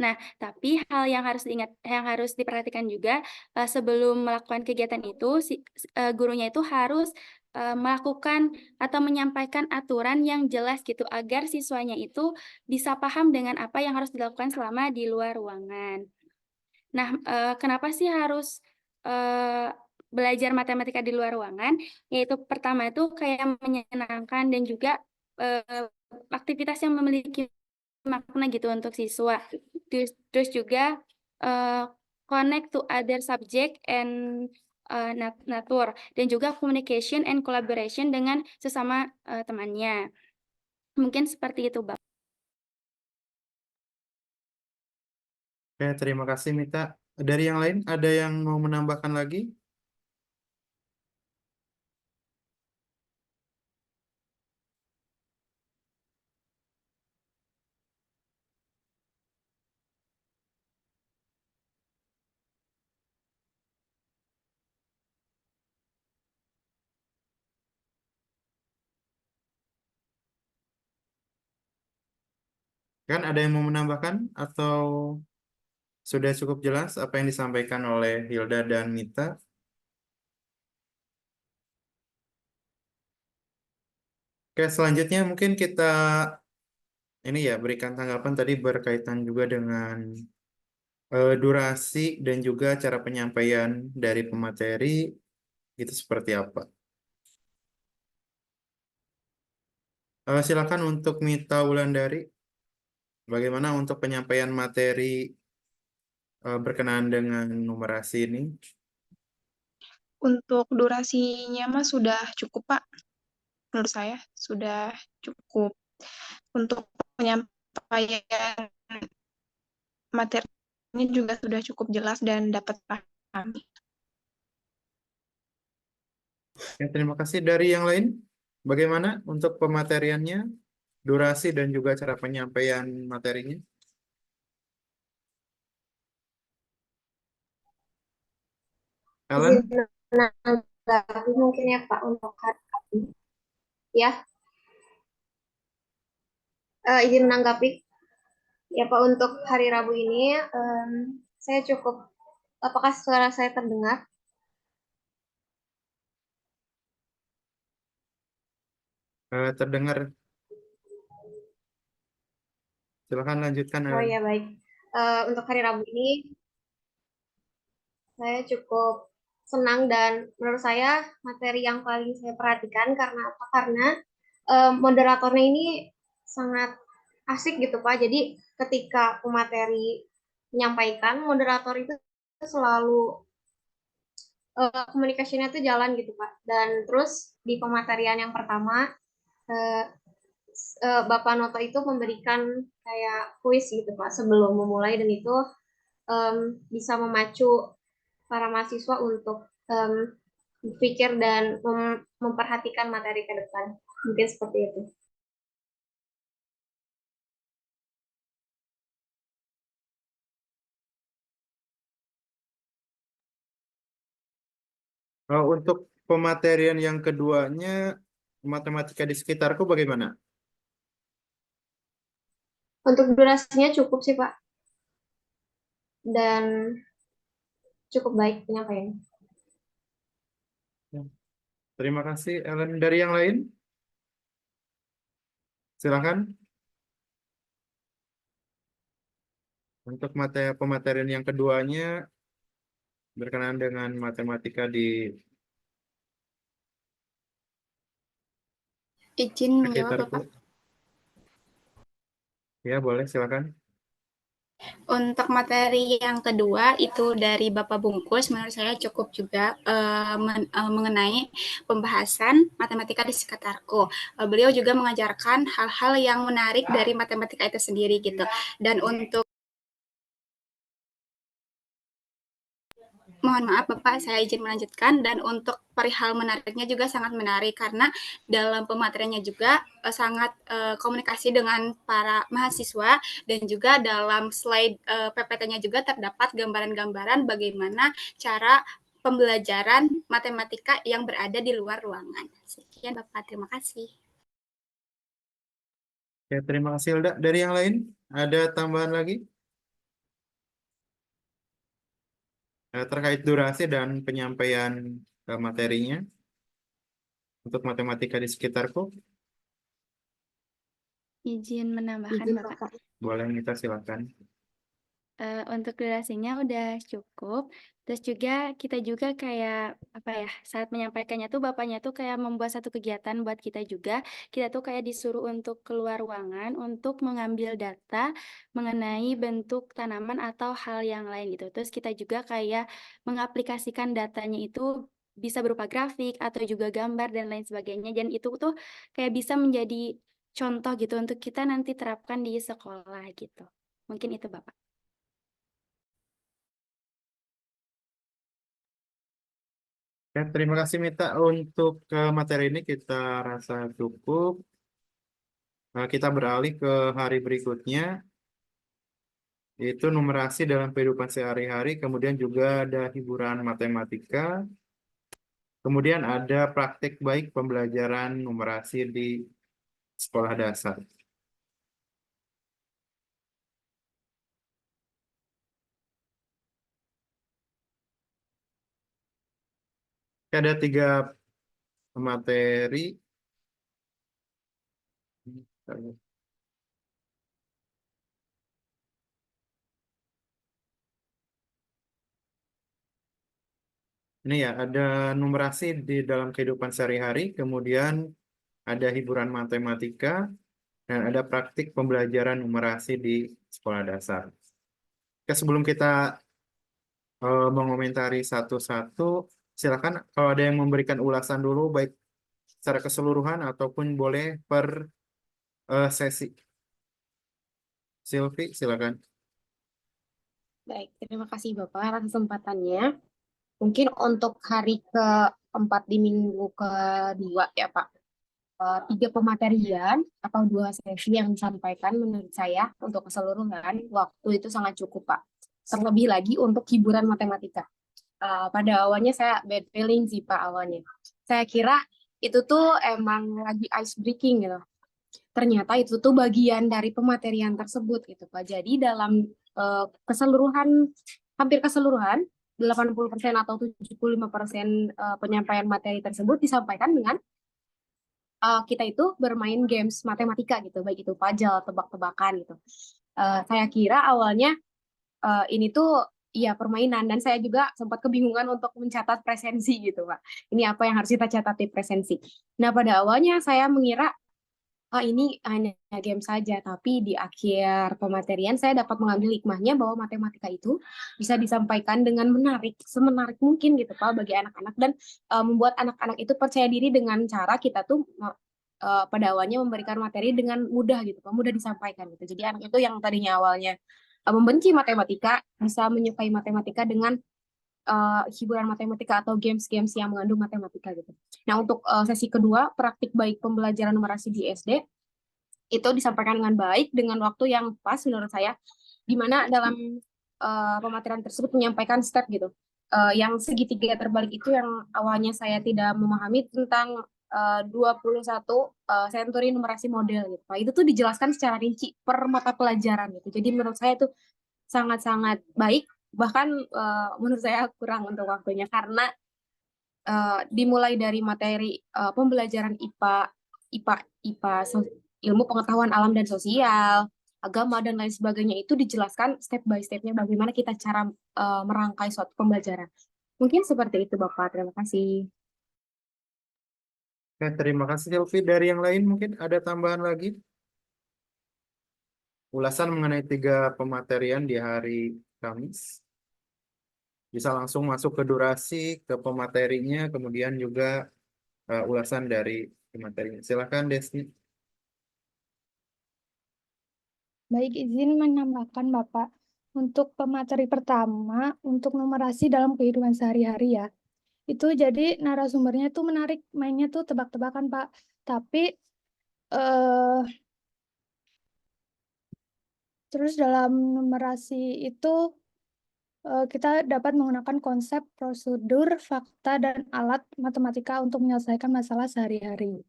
Nah, tapi hal yang harus diperhatikan juga sebelum melakukan kegiatan itu, gurunya itu harus melakukan atau menyampaikan aturan yang jelas gitu agar siswanya itu bisa paham dengan apa yang harus dilakukan selama di luar ruangan. Nah, kenapa sih harus belajar matematika di luar ruangan? Yaitu pertama itu kayak menyenangkan dan juga aktivitas yang memiliki makna gitu untuk siswa. Terus juga connect to other subject and nature dan juga communication and collaboration dengan sesama temannya. Mungkin seperti itu, Bang. Oke, terima kasih Mita. Dari yang lain, ada yang mau menambahkan lagi? Kan ada yang mau menambahkan atau sudah cukup jelas apa yang disampaikan oleh Hilda dan Mita? Oke, selanjutnya mungkin kita ini ya berikan tanggapan tadi berkaitan juga dengan durasi dan juga cara penyampaian dari pemateri itu seperti apa. Silakan untuk Mita Wulandari, bagaimana untuk penyampaian materi berkenaan dengan numerasi ini? Untuk durasinya mah sudah cukup, Pak. Menurut saya sudah cukup. Untuk penyampaian materinya juga sudah cukup jelas dan dapat pahami. Ya, terima kasih. Dari yang lain, bagaimana untuk pemateriannya, durasi dan juga cara penyampaian materinya? Izin Ellen? menanggapi mungkin ya Pak untuk hari ini. Ya, izin menanggapi ya Pak untuk hari Rabu ini saya cukup, apakah suara saya terdengar? Terdengar. Silakan lanjutkan, Oh Ellen. ya baik. Untuk hari Rabu ini saya cukup senang dan menurut saya materi yang paling saya perhatikan karena apa? Karena moderatornya ini sangat asik gitu Pak. Jadi ketika pemateri menyampaikan, moderator itu selalu komunikasinya tuh jalan gitu Pak. Dan terus di pematerian yang pertama uh, Bapak Noto itu memberikan kayak kuis gitu Pak sebelum memulai dan itu bisa memacu para mahasiswa untuk berpikir dan memperhatikan materi ke depan. Mungkin seperti itu. Untuk pematerian yang keduanya, matematika di sekitarku bagaimana? Untuk durasinya cukup sih Pak. Dan cukup baik penyampaiannya. Terima kasih, Ellen. Dari yang lain? Silakan. Untuk pematerian yang keduanya berkenaan dengan matematika di Izin menjawab sekitarku. Bapak. Ya, boleh, silakan. Untuk materi yang kedua itu dari Bapak Bungkus, menurut saya cukup juga mengenai pembahasan matematika di sekitarku. Beliau juga mengajarkan hal-hal yang menarik dari matematika itu sendiri gitu. Dan untuk mohon maaf Bapak, saya izin melanjutkan dan untuk perihal menariknya juga sangat menarik karena dalam pemateriannya juga sangat komunikasi dengan para mahasiswa dan juga dalam slide PPT-nya juga terdapat gambaran-gambaran bagaimana cara pembelajaran matematika yang berada di luar ruangan. Sekian Bapak, terima kasih. Ya, terima kasih, Hilda. Dari yang lain, ada tambahan lagi? Terkait durasi dan penyampaian materinya untuk matematika di sekitarku. Izin menambahkan Bapak. Boleh, Mita, silakan. Untuk durasinya udah cukup. Terus juga kita juga kayak apa ya, saat menyampaikannya tuh bapaknya tuh kayak membuat satu kegiatan buat kita juga. Kita tuh kayak disuruh untuk keluar ruangan untuk mengambil data mengenai bentuk tanaman atau hal yang lain gitu. Terus kita juga kayak mengaplikasikan datanya itu bisa berupa grafik atau juga gambar dan lain sebagainya. Dan itu tuh kayak bisa menjadi contoh gitu untuk kita nanti terapkan di sekolah gitu. Mungkin itu Bapak. Ya, terima kasih Mita. Untuk materi ini kita rasa cukup. Kita beralih ke hari berikutnya, yaitu numerasi dalam kehidupan sehari-hari, kemudian juga ada hiburan matematika, kemudian ada praktik baik pembelajaran numerasi di sekolah dasar. Ada 3 materi. Ini ya, ada numerasi di dalam kehidupan sehari-hari, kemudian ada hiburan matematika, dan ada praktik pembelajaran numerasi di sekolah dasar. Oke, sebelum kita mengomentari satu-satu, silakan kalau ada yang memberikan ulasan dulu, baik secara keseluruhan ataupun boleh per sesi. Silvi, silakan. Baik, terima kasih Bapak atas kesempatannya. Mungkin untuk hari keempat di minggu kedua ya Pak, 3 pematerian atau 2 sesi yang disampaikan menurut saya untuk keseluruhan waktu itu sangat cukup Pak. Terlebih lagi untuk hiburan matematika. Pada awalnya saya bad feeling sih Pak awalnya. Saya kira itu tuh emang lagi ice breaking gitu. Ternyata itu tuh bagian dari pematerian tersebut gitu Pak. Jadi dalam keseluruhan, hampir keseluruhan, 80% atau 75% penyampaian materi tersebut disampaikan dengan kita itu bermain games matematika gitu, baik itu puzzle, tebak-tebakan gitu. Saya kira awalnya ini tuh ya permainan, dan saya juga sempat kebingungan untuk mencatat presensi gitu Pak. Ini apa yang harus kita catat di presensi. Nah pada awalnya saya mengira ini hanya game saja, tapi di akhir pematerian saya dapat mengambil hikmahnya bahwa matematika itu bisa disampaikan dengan menarik, semenarik mungkin gitu Pak bagi anak-anak, dan membuat anak-anak itu percaya diri dengan cara kita tuh pada awalnya memberikan materi dengan mudah gitu Pak, mudah disampaikan gitu. Jadi anak itu yang tadinya awalnya membenci matematika bisa menyukai matematika dengan hiburan matematika atau games-games yang mengandung matematika gitu. Nah, untuk sesi kedua, praktik baik pembelajaran numerasi di SD, itu disampaikan dengan baik, dengan waktu yang pas menurut saya, di mana dalam pematerian tersebut menyampaikan step gitu. Yang segitiga terbalik itu yang awalnya saya tidak memahami tentang 21 senturi numerasi model gitu. Itu tuh dijelaskan secara rinci per mata pelajaran gitu. Jadi menurut saya itu sangat-sangat baik, bahkan menurut saya kurang untuk waktunya karena dimulai dari materi pembelajaran IPA, ilmu pengetahuan alam dan sosial, agama dan lain sebagainya itu dijelaskan step by stepnya bagaimana kita cara merangkai suatu pembelajaran. Mungkin seperti itu Bapak. Terima kasih. Oke, terima kasih Silvi. Dari yang lain mungkin ada tambahan lagi? Ulasan mengenai 3 pematerian di hari Kamis. Bisa langsung masuk ke durasi, ke pematerinya, kemudian juga ulasan dari materinya. Silakan Desni. Baik, izin menambahkan Bapak, untuk pemateri pertama, untuk numerasi dalam kehidupan sehari-hari ya, itu jadi narasumbernya tuh menarik, mainnya tuh tebak-tebakan Pak. Tapi terus dalam numerasi itu kita dapat menggunakan konsep, prosedur, fakta, dan alat matematika untuk menyelesaikan masalah sehari-hari.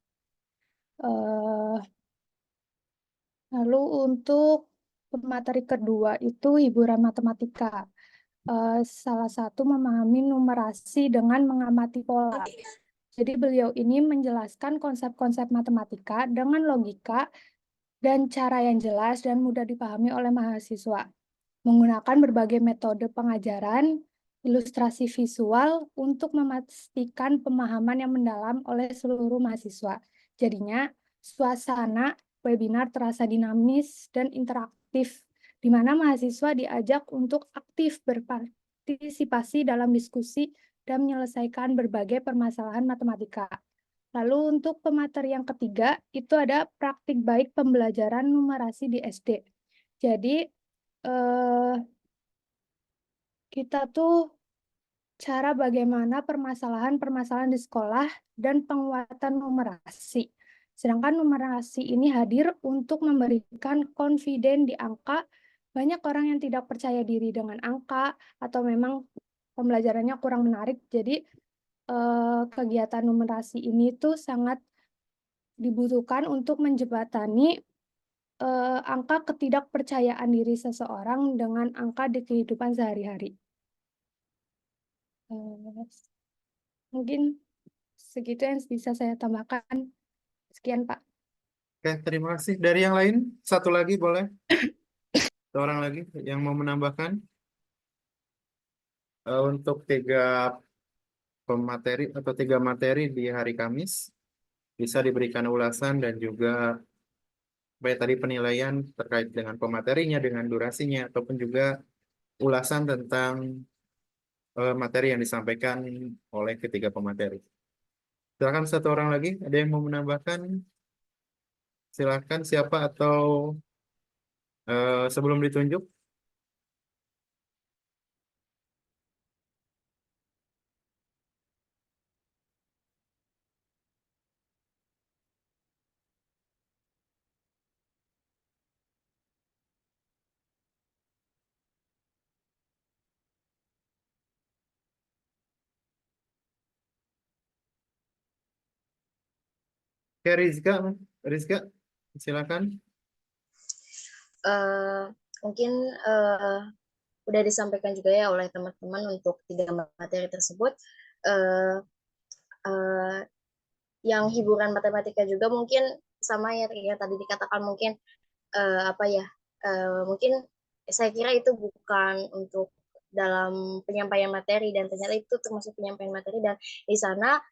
Lalu untuk pemateri kedua itu hiburan matematika. Salah satu memahami numerasi dengan mengamati pola. Jadi beliau ini menjelaskan konsep-konsep matematika dengan logika dan cara yang jelas dan mudah dipahami oleh mahasiswa. Menggunakan berbagai metode pengajaran, ilustrasi visual untuk memastikan pemahaman yang mendalam oleh seluruh mahasiswa. Jadinya suasana webinar terasa dinamis dan interaktif, di mana mahasiswa diajak untuk aktif berpartisipasi dalam diskusi dan menyelesaikan berbagai permasalahan matematika. Lalu untuk pemateri yang ketiga, itu ada praktik baik pembelajaran numerasi di SD. Jadi, kita tuh cara bagaimana permasalahan-permasalahan di sekolah dan penguatan numerasi. Sedangkan numerasi ini hadir untuk memberikan confident di angka. Banyak orang yang tidak percaya diri dengan angka atau memang pembelajarannya kurang menarik. Jadi kegiatan numerasi ini tuh sangat dibutuhkan untuk menjembatani angka ketidakpercayaan diri seseorang dengan angka di kehidupan sehari-hari. Mungkin segitu yang bisa saya tambahkan. Sekian, Pak. Oke, terima kasih. Dari yang lain, satu lagi boleh? Seorang lagi yang mau menambahkan? Untuk 3 pemateri atau 3 materi di hari Kamis, bisa diberikan ulasan dan juga tadi penilaian terkait dengan pematerinya, dengan durasinya, ataupun juga ulasan tentang materi yang disampaikan oleh ketiga pemateri. Silakan satu orang lagi, ada yang mau menambahkan? Silakan siapa atau sebelum ditunjuk? Oke, Rizka, silakan. Eh, mungkin udah disampaikan juga ya oleh teman-teman untuk 3 materi tersebut. Eh, eh, yang hiburan matematika juga mungkin sama ya yang tadi dikatakan, mungkin apa ya, mungkin saya kira itu bukan untuk dalam penyampaian materi, dan ternyata itu termasuk penyampaian materi, dan di sana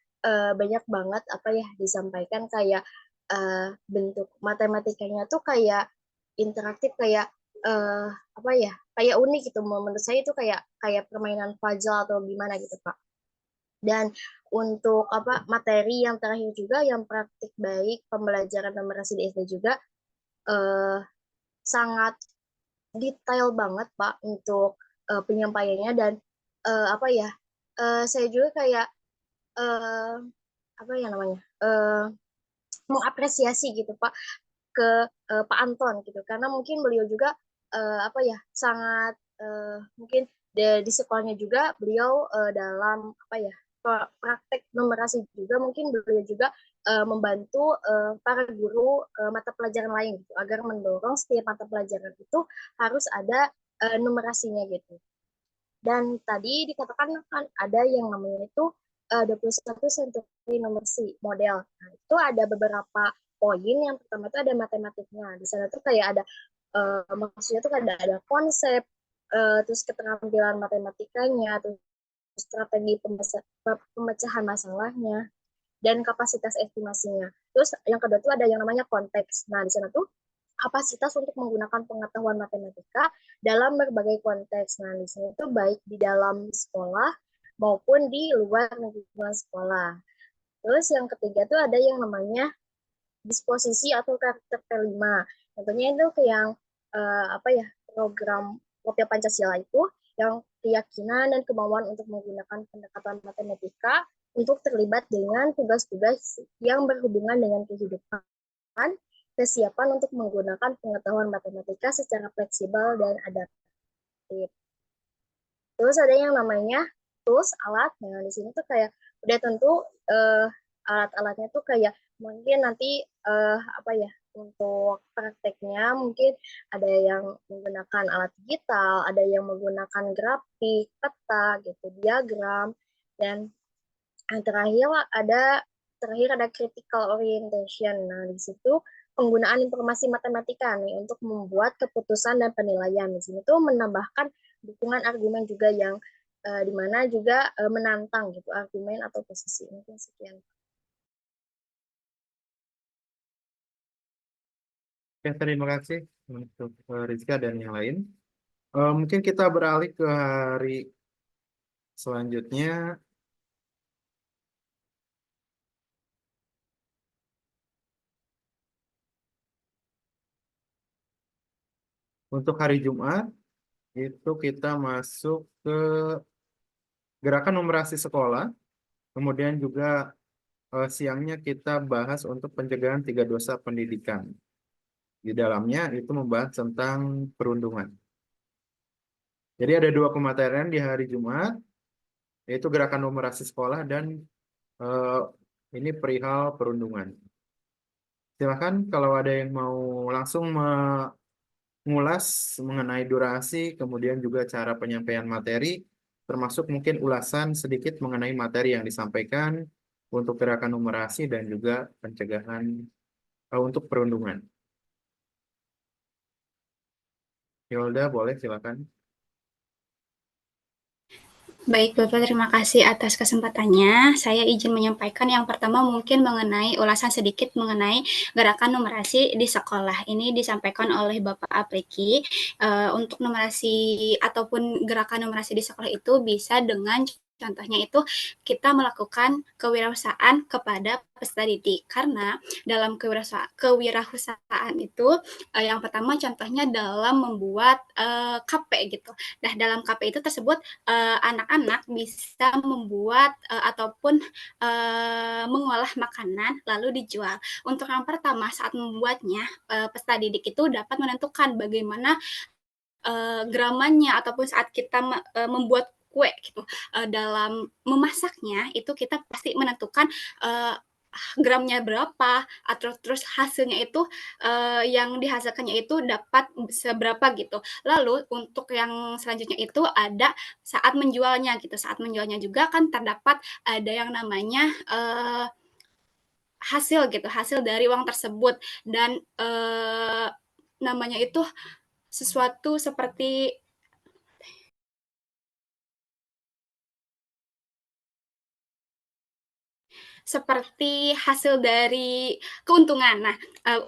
banyak banget apa ya disampaikan, kayak bentuk matematikanya tuh kayak interaktif, kayak apa ya, kayak unik gitu. Menurut saya itu kayak kayak permainan puzzle atau gimana gitu, Pak. Dan untuk apa materi yang terakhir juga, yang praktik baik pembelajaran numerasi di SD juga sangat detail banget, Pak, untuk penyampaiannya. Dan apa ya, saya juga kayak apa ya namanya, mengapresiasi gitu, Pak, ke Pak Anton gitu, karena mungkin beliau juga apa ya sangat mungkin di sekolahnya juga beliau dalam apa ya praktek numerasi juga, mungkin beliau juga membantu para guru mata pelajaran lain gitu, agar mendorong setiap mata pelajaran itu harus ada numerasinya gitu. Dan tadi dikatakan kan ada yang namanya itu 21 century numeracy model. Nah, itu ada beberapa poin. Yang pertama itu ada matematiknya. Di sana tuh kayak ada maksudnya tuh ada konsep, terus keterampilan matematikanya, terus strategi pemecahan masalahnya, dan kapasitas estimasinya. Terus yang kedua tuh ada yang namanya konteks. Nah, di sana tuh kapasitas untuk menggunakan pengetahuan matematika dalam berbagai konteks. Nah, di sini itu baik di dalam sekolah maupun di luar lingkungan sekolah. Terus yang ketiga itu ada yang namanya disposisi atau karakter P5. Contohnya itu ke yang apa ya, program Kopia Pancasila itu yang keyakinan dan kemauan untuk menggunakan pendekatan matematika untuk terlibat dengan tugas-tugas yang berhubungan dengan kehidupan, kesiapan untuk menggunakan pengetahuan matematika secara fleksibel dan adaptif. Terus ada yang namanya tools, alat. Nah, di sini tuh kayak udah tentu alat-alatnya tuh kayak mungkin nanti apa ya, untuk prakteknya mungkin ada yang menggunakan alat digital, ada yang menggunakan grafik, peta gitu, diagram, dan yang terakhir ada critical orientation. Nah, di situ penggunaan informasi matematika nih untuk membuat keputusan dan penilaian. Di sini tuh menambahkan dukungan argumen juga yang di mana juga menantang gitu argumen atau posisi. Mungkin sekian. Oke, terima kasih untuk Rizka dan yang lain. Mungkin kita beralih ke hari selanjutnya. Untuk hari Jumat, itu kita masuk ke gerakan numerasi sekolah, kemudian juga siangnya kita bahas untuk pencegahan 3 dosa pendidikan. Di dalamnya itu membahas tentang perundungan. Jadi ada 2 pematerian di hari Jumat, yaitu gerakan numerasi sekolah dan ini perihal perundungan. Silakan kalau ada yang mau langsung mengulas mengenai durasi, kemudian juga cara penyampaian materi, termasuk mungkin ulasan sedikit mengenai materi yang disampaikan untuk gerakan numerasi dan juga pencegahan untuk perundungan. Yolda, boleh silakan. Baik, Bapak, terima kasih atas kesempatannya. Saya izin menyampaikan yang pertama mungkin mengenai ulasan sedikit mengenai gerakan numerasi di sekolah. Ini disampaikan oleh Bapak Apriki. Untuk numerasi ataupun gerakan numerasi di sekolah itu bisa dengan contohnya itu kita melakukan kewirausahaan kepada peserta didik. Karena dalam kewirausahaan itu yang pertama contohnya dalam membuat KP gitu. Nah, dalam KP itu tersebut anak-anak bisa membuat ataupun mengolah makanan lalu dijual. Untuk yang pertama saat membuatnya, peserta didik itu dapat menentukan bagaimana gramannya ataupun saat kita membuat kue gitu. Dalam memasaknya itu kita pasti menentukan gramnya berapa atau terus hasilnya itu yang dihasilkannya itu dapat seberapa gitu. Lalu untuk yang selanjutnya itu ada saat menjualnya gitu. Saat menjualnya juga kan terdapat ada yang namanya hasil gitu, hasil dari uang tersebut dan namanya itu sesuatu seperti hasil dari keuntungan. Nah,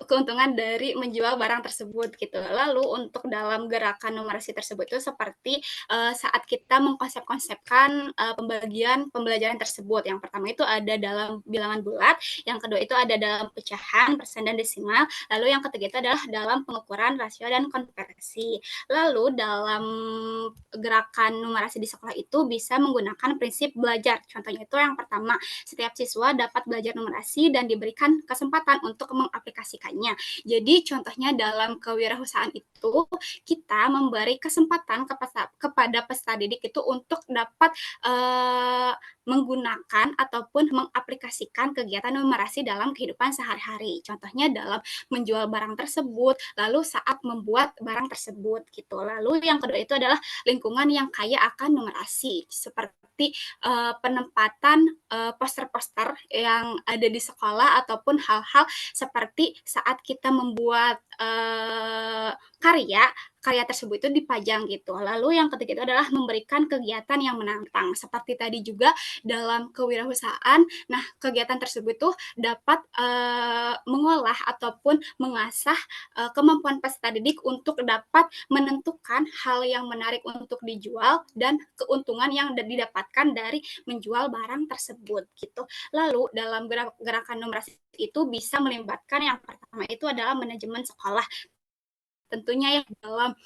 keuntungan dari menjual barang tersebut gitu. Lalu untuk dalam gerakan numerasi tersebut itu seperti saat kita mengkonsep-konsepkan pembagian pembelajaran tersebut. Yang pertama itu ada dalam bilangan bulat, yang kedua itu ada dalam pecahan, persen dan desimal, lalu yang ketiga itu adalah dalam pengukuran rasio dan konversi. Lalu dalam gerakan numerasi di sekolah itu bisa menggunakan prinsip belajar. Contohnya itu yang pertama, setiap siswa dapat belajar numerasi dan diberikan kesempatan untuk mengaplikasikannya. Jadi contohnya dalam kewirausahaan itu kita memberi kesempatan kepada peserta didik itu untuk dapat menggunakan ataupun mengaplikasikan kegiatan numerasi dalam kehidupan sehari-hari. Contohnya dalam menjual barang tersebut, lalu saat membuat barang tersebut gitu. Lalu yang kedua itu adalah lingkungan yang kaya akan numerasi seperti penempatan poster-poster yang ada di sekolah ataupun hal-hal seperti saat kita membuat karya tersebut itu dipajang gitu. Lalu yang ketiga itu adalah memberikan kegiatan yang menantang. Seperti tadi juga dalam kewirausahaan, nah kegiatan tersebut tuh dapat mengolah ataupun mengasah kemampuan peserta didik untuk dapat menentukan hal yang menarik untuk dijual dan keuntungan yang didapatkan dari menjual barang tersebut gitu. Lalu dalam gerakan numerasi itu bisa melibatkan yang pertama itu adalah manajemen sekolah. Tentunya ya dalam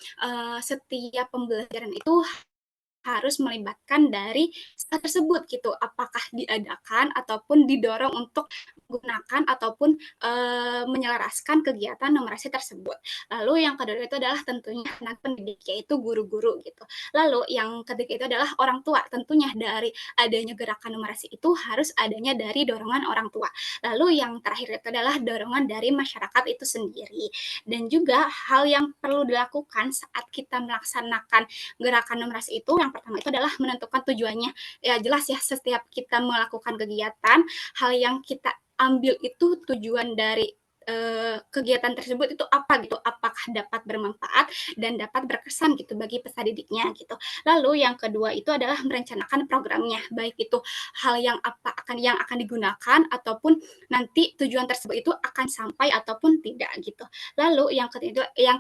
setiap pembelajaran itu harus melibatkan dari siswa tersebut gitu. Apakah diadakan ataupun didorong untuk menggunakan ataupun menyelaraskan kegiatan numerasi tersebut. Lalu yang kedua itu adalah tentunya anak pendidik, yaitu guru-guru gitu. Lalu yang ketiga itu adalah orang tua. Tentunya dari adanya gerakan numerasi itu harus adanya dari dorongan orang tua. Lalu yang terakhir itu adalah dorongan dari masyarakat itu sendiri. Dan juga hal yang perlu dilakukan saat kita melaksanakan gerakan numerasi itu yang pertama itu adalah menentukan tujuannya. Ya jelas ya setiap kita melakukan kegiatan, hal yang kita ambil itu tujuan dari kegiatan tersebut itu apa gitu, apakah dapat bermanfaat dan dapat berkesan gitu bagi peserta didiknya gitu. Lalu yang kedua itu adalah merencanakan programnya, baik itu hal yang akan digunakan ataupun nanti tujuan tersebut itu akan sampai ataupun tidak gitu. Lalu yang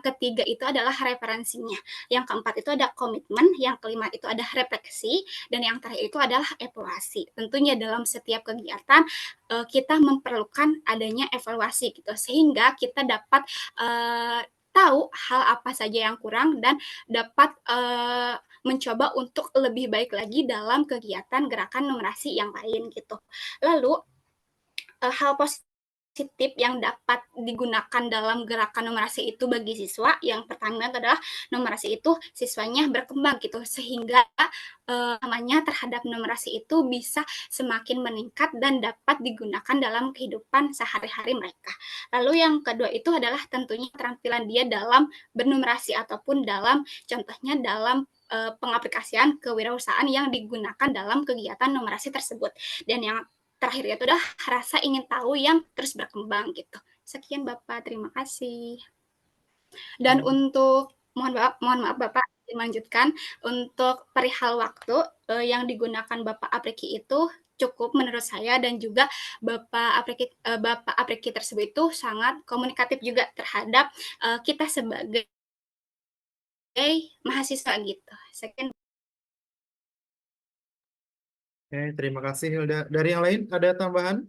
ketiga itu adalah referensinya. Yang keempat itu ada komitmen, yang kelima itu ada refleksi, dan yang terakhir itu adalah evaluasi. Tentunya dalam setiap kegiatan kita memerlukan adanya evaluasi gitu, sehingga kita dapat tahu hal apa saja yang kurang dan dapat mencoba untuk lebih baik lagi dalam kegiatan gerakan numerasi yang lain gitu. Lalu hal positif yang dapat digunakan dalam gerakan numerasi itu bagi siswa, yang pertama adalah numerasi itu siswanya berkembang gitu, sehingga namanya terhadap numerasi itu bisa semakin meningkat dan dapat digunakan dalam kehidupan sehari-hari mereka. Lalu yang kedua itu adalah tentunya keterampilan dia dalam bernumerasi ataupun dalam contohnya dalam pengaplikasian kewirausahaan yang digunakan dalam kegiatan numerasi tersebut. Dan yang terakhir itu adalah rasa ingin tahu yang terus berkembang gitu. Sekian Bapak, terima kasih. Dan untuk mohon maaf Bapak, dilanjutkan untuk perihal waktu yang digunakan Bapak Apriki itu cukup menurut saya, dan juga Bapak Apriki tersebut itu sangat komunikatif juga terhadap kita sebagai mahasiswa gitu. Sekian. Oke, terima kasih Hilda. Dari yang lain ada tambahan?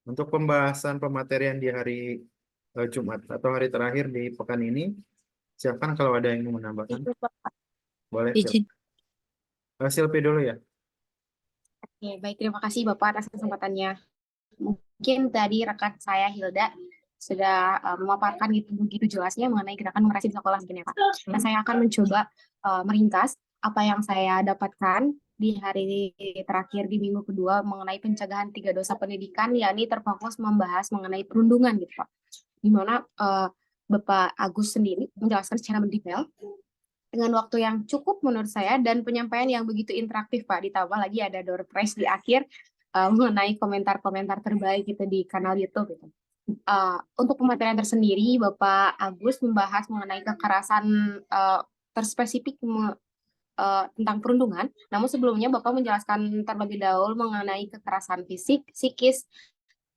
Untuk pembahasan pematerian di hari Jumat atau hari terakhir di pekan ini, silakan kalau ada yang mau menambahkan. Boleh, Izin. Silpi dulu ya. Oke, baik, terima kasih Bapak atas kesempatannya. Mungkin tadi rekan saya Hilda sudah memaparkan begitu jelasnya mengenai gerakan numerasi di sekolah mungkin ya Pak. Nah, saya akan mencoba meringkas apa yang saya dapatkan di hari terakhir di minggu kedua mengenai pencegahan 3 dosa pendidikan, yakni terfokus membahas mengenai perundungan gitu Pak. Di mana Bapak Agus sendiri menjelaskan secara mendetail dengan waktu yang cukup menurut saya dan penyampaian yang begitu interaktif Pak. Ditambah lagi ada door prize di akhir mengenai komentar-komentar terbaik gitu di kanal YouTube gitu. Untuk pematerian tersendiri, Bapak Agus membahas mengenai kekerasan terspesifik tentang perundungan. Namun sebelumnya Bapak menjelaskan terlebih dahulu mengenai kekerasan fisik, psikis,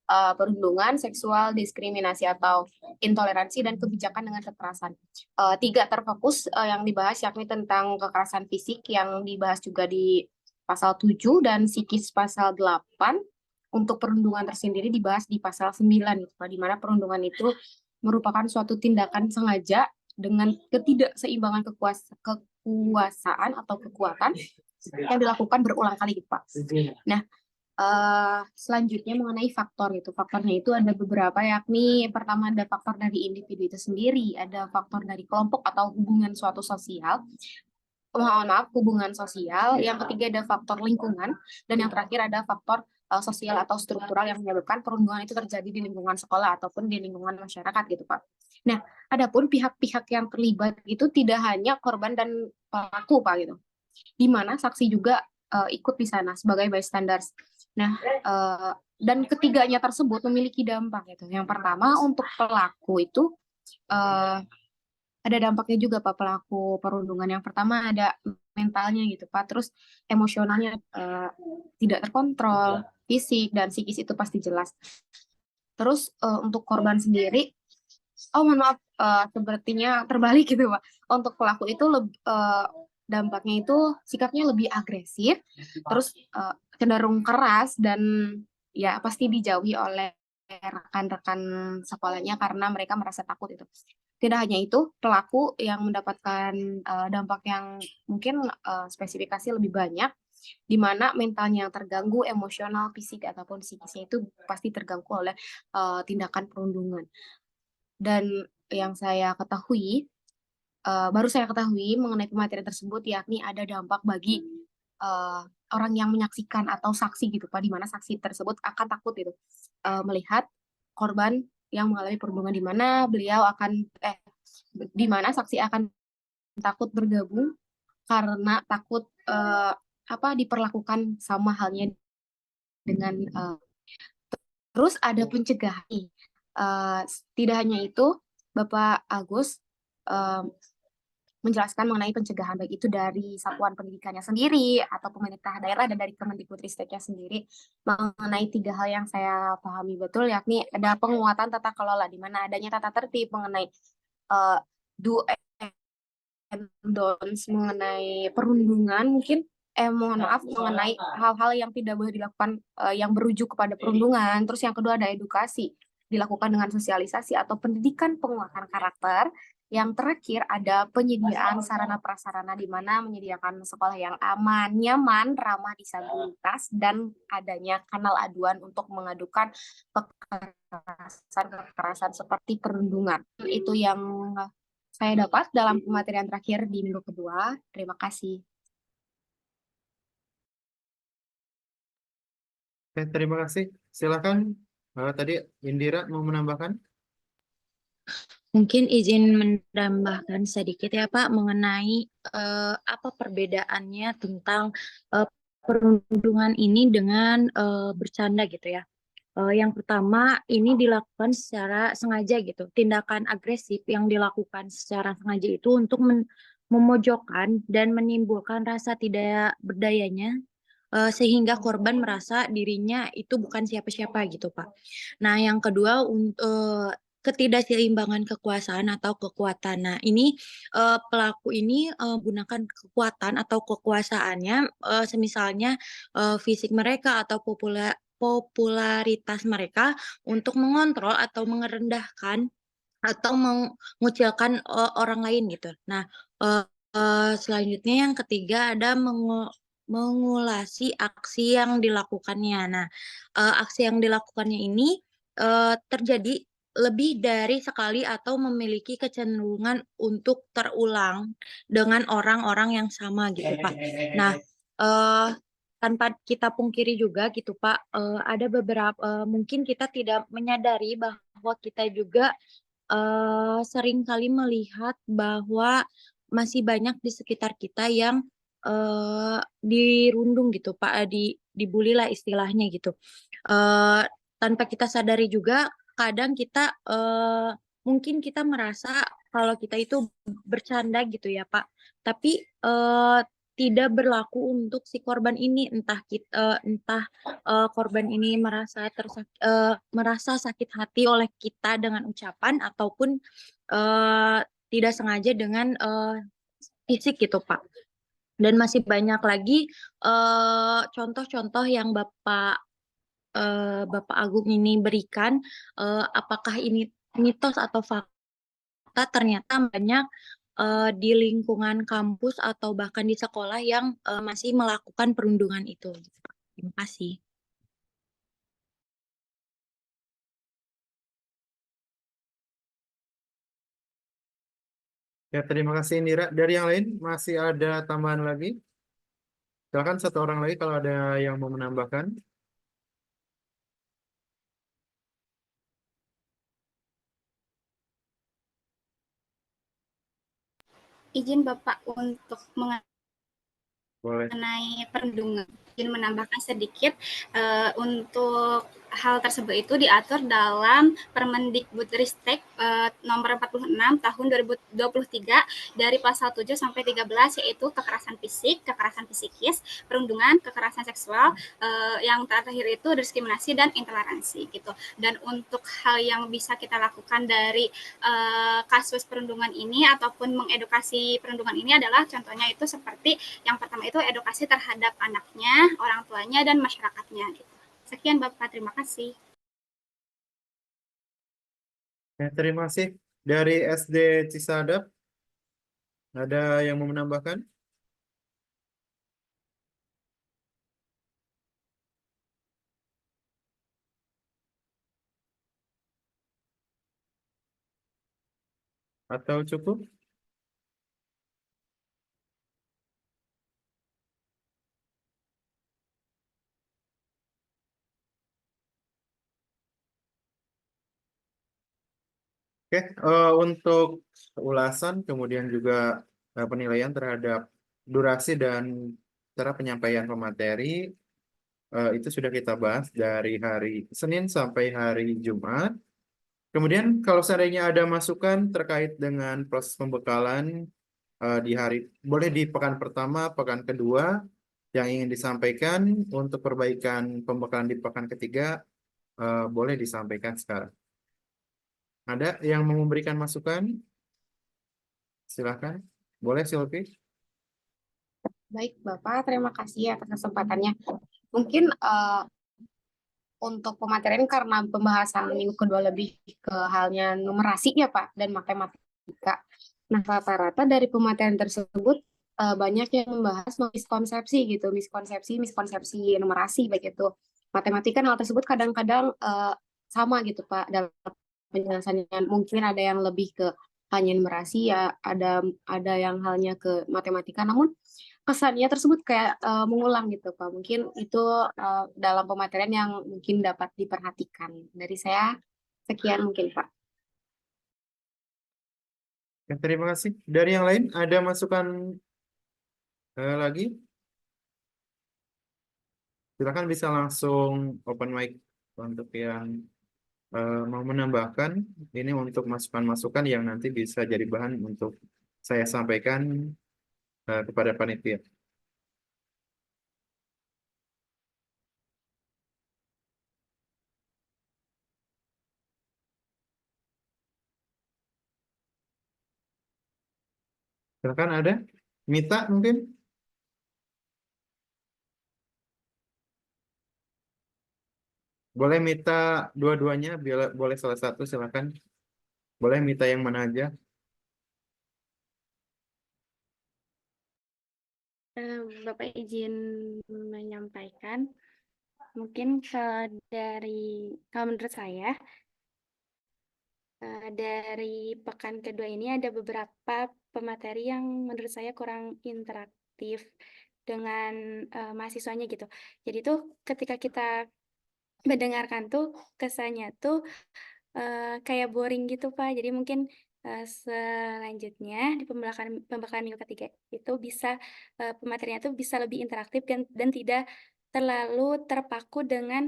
perundungan, seksual, diskriminasi atau intoleransi, dan kebijakan dengan kekerasan. 3 terfokus yang dibahas yakni tentang kekerasan fisik yang dibahas juga di pasal 7 dan psikis pasal 8. Untuk perundungan tersendiri dibahas di pasal 9, gitu, di mana perundungan itu merupakan suatu tindakan sengaja dengan ketidakseimbangan kekuasaan atau kekuatan yang dilakukan berulang kali, gitu, Pak. Nah, selanjutnya mengenai faktor itu. Faktornya itu ada beberapa, yakni pertama ada faktor dari individu itu sendiri, ada faktor dari kelompok atau hubungan suatu sosial, hubungan sosial, yang ketiga ada faktor lingkungan, dan yang terakhir ada faktor sosial atau struktural yang menyebabkan perundungan itu terjadi di lingkungan sekolah ataupun di lingkungan masyarakat gitu Pak. Nah, adapun pihak-pihak yang terlibat itu tidak hanya korban dan pelaku Pak gitu, di mana saksi juga ikut di sana sebagai bystanders. Nah, dan ketiganya tersebut memiliki dampak gitu. Yang pertama untuk pelaku itu ada dampaknya juga Pak, pelaku perundungan. Yang pertama ada mentalnya gitu Pak, terus emosionalnya tidak terkontrol, fisik dan psikis itu pasti jelas. Terus untuk korban sendiri, mohon maaf, sepertinya terbalik gitu Pak. Untuk pelaku itu dampaknya itu sikapnya lebih agresif, terus cenderung keras, dan ya pasti dijauhi oleh rekan-rekan sekolahnya karena mereka merasa takut itu. Tidak hanya itu, pelaku yang mendapatkan dampak yang mungkin spesifikasi lebih banyak, di mana mentalnya yang terganggu, emosional, fisik, ataupun psikisnya itu pasti terganggu oleh tindakan perundungan. Dan yang saya ketahui, baru saya ketahui mengenai pematerian tersebut, yakni ada dampak bagi orang yang menyaksikan atau saksi gitu Pak, di mana saksi tersebut akan takut gitu melihat korban yang mengalami perundungan, di mana beliau akan di mana saksi akan takut bergabung karena takut diperlakukan sama halnya dengan terus ada pencegahan. Tidak hanya itu, Bapak Agus menjelaskan mengenai pencegahan, baik itu dari satuan pendidikannya sendiri atau pemerintah daerah dan dari Kemendikbudristeknya sendiri, mengenai 3 hal yang saya pahami betul, yakni ada penguatan tata kelola, di mana adanya tata tertib mengenai do and don'ts mengenai perundungan, mungkin mohon maaf, mengenai hal-hal yang tidak boleh dilakukan yang berujuk kepada perundungan. Terus yang kedua ada edukasi, dilakukan dengan sosialisasi atau pendidikan penguatan karakter. Yang terakhir ada penyediaan sarana prasarana, di mana menyediakan sekolah yang aman, nyaman, ramah disabilitas, dan adanya kanal aduan untuk mengadukan kekerasan seperti perundungan. Itu yang saya dapat dalam pematerian terakhir di minggu kedua. Terima kasih. Oke, terima kasih. Silakan. Tadi Indira mau menambahkan? Mungkin izin menambahkan sedikit ya Pak mengenai apa perbedaannya tentang perundungan ini dengan bercanda gitu ya. Yang pertama ini dilakukan secara sengaja gitu. Tindakan agresif yang dilakukan secara sengaja itu untuk memojokkan dan menimbulkan rasa tidak berdayanya sehingga korban merasa dirinya itu bukan siapa-siapa gitu Pak. Nah yang kedua untuk ketidakseimbangan kekuasaan atau kekuatan. Nah, ini pelaku ini gunakan kekuatan atau kekuasaannya semisalnya fisik mereka atau popularitas mereka untuk mengontrol atau merendahkan atau mengucilkan orang lain gitu. Nah, selanjutnya yang ketiga ada mengulasi aksi yang dilakukannya. Nah, aksi yang dilakukannya ini terjadi lebih dari sekali atau memiliki kecenderungan untuk terulang dengan orang-orang yang sama gitu, Pak. Nah, tanpa kita pungkiri juga gitu, Pak, ada beberapa mungkin kita tidak menyadari bahwa kita juga sering kali melihat bahwa masih banyak di sekitar kita yang dirundung gitu, Pak, dibully lah istilahnya gitu. Tanpa kita sadari juga kadang kita mungkin kita merasa kalau kita itu bercanda gitu ya Pak, tapi tidak berlaku untuk si korban ini entah korban ini merasa sakit hati oleh kita dengan ucapan ataupun tidak sengaja dengan fisik gitu Pak. Dan masih banyak lagi contoh-contoh yang Bapak Agung ini berikan, apakah ini mitos atau fakta, ternyata banyak di lingkungan kampus atau bahkan di sekolah yang masih melakukan perundungan itu. Terima kasih. Ya, terima kasih Indira. Dari yang lain masih ada tambahan lagi? Silakan satu orang lagi kalau ada yang mau menambahkan. Izin Bapak untuk Boleh. mengenai perundungan. Izin menambahkan sedikit untuk hal tersebut itu diatur dalam Permendikbudristek nomor 46 tahun 2023 dari pasal 7 sampai 13 yaitu kekerasan fisik, kekerasan psikis, perundungan, kekerasan seksual, yang terakhir itu diskriminasi dan intoleransi gitu. Dan untuk hal yang bisa kita lakukan dari kasus perundungan ini ataupun mengedukasi perundungan ini adalah contohnya itu seperti yang pertama itu edukasi terhadap anaknya, orang tuanya, dan masyarakatnya gitu. Sekian Bapak, terima kasih. Ya, terima kasih. Dari SD Cisadap, ada yang mau menambahkan? Atau cukup? Oke, untuk ulasan kemudian juga penilaian terhadap durasi dan cara penyampaian pemateri itu sudah kita bahas dari hari Senin sampai hari Jumat. Kemudian kalau seandainya ada masukan terkait dengan proses pembekalan boleh di pekan pertama, pekan kedua yang ingin disampaikan untuk perbaikan pembekalan di pekan ketiga boleh disampaikan sekarang. Ada yang mau memberikan masukan? Silakan. Boleh, Silvi? Baik, Bapak, terima kasih atas kesempatannya. Mungkin untuk pematerian karena pembahasan minggu kedua lebih ke halnya numerasi ya Pak dan matematika. Nah, rata-rata dari pematerian tersebut banyak yang membahas miskonsepsi gitu, miskonsepsi numerasi baik itu matematika. Hal tersebut kadang-kadang sama gitu Pak dalam penjelasannya. Mungkin ada yang lebih ke hanya numerasi ya, ada yang halnya ke matematika. Namun kesannya tersebut kayak mengulang gitu Pak. Mungkin itu dalam pematerian yang mungkin dapat diperhatikan. Dari saya sekian mungkin Pak. Ya, terima kasih. Dari yang lain ada masukan lagi? Silakan bisa langsung open mic untuk yang mau menambahkan ini untuk masukan-masukan yang nanti bisa jadi bahan untuk saya sampaikan kepada panitia. Silakan ada? Mita mungkin? Boleh Mita dua-duanya, boleh salah satu silakan. Boleh Mita yang mana aja? Bapak izin menyampaikan, mungkin kalau menurut saya dari pekan kedua ini ada beberapa pemateri yang menurut saya kurang interaktif dengan mahasiswanya gitu. Jadi tuh ketika kita mendengarkan tuh kesannya tuh kayak boring gitu Pak. Jadi mungkin selanjutnya di pembekalan minggu ketiga itu bisa pematerinya tuh bisa lebih interaktif dan tidak terlalu terpaku dengan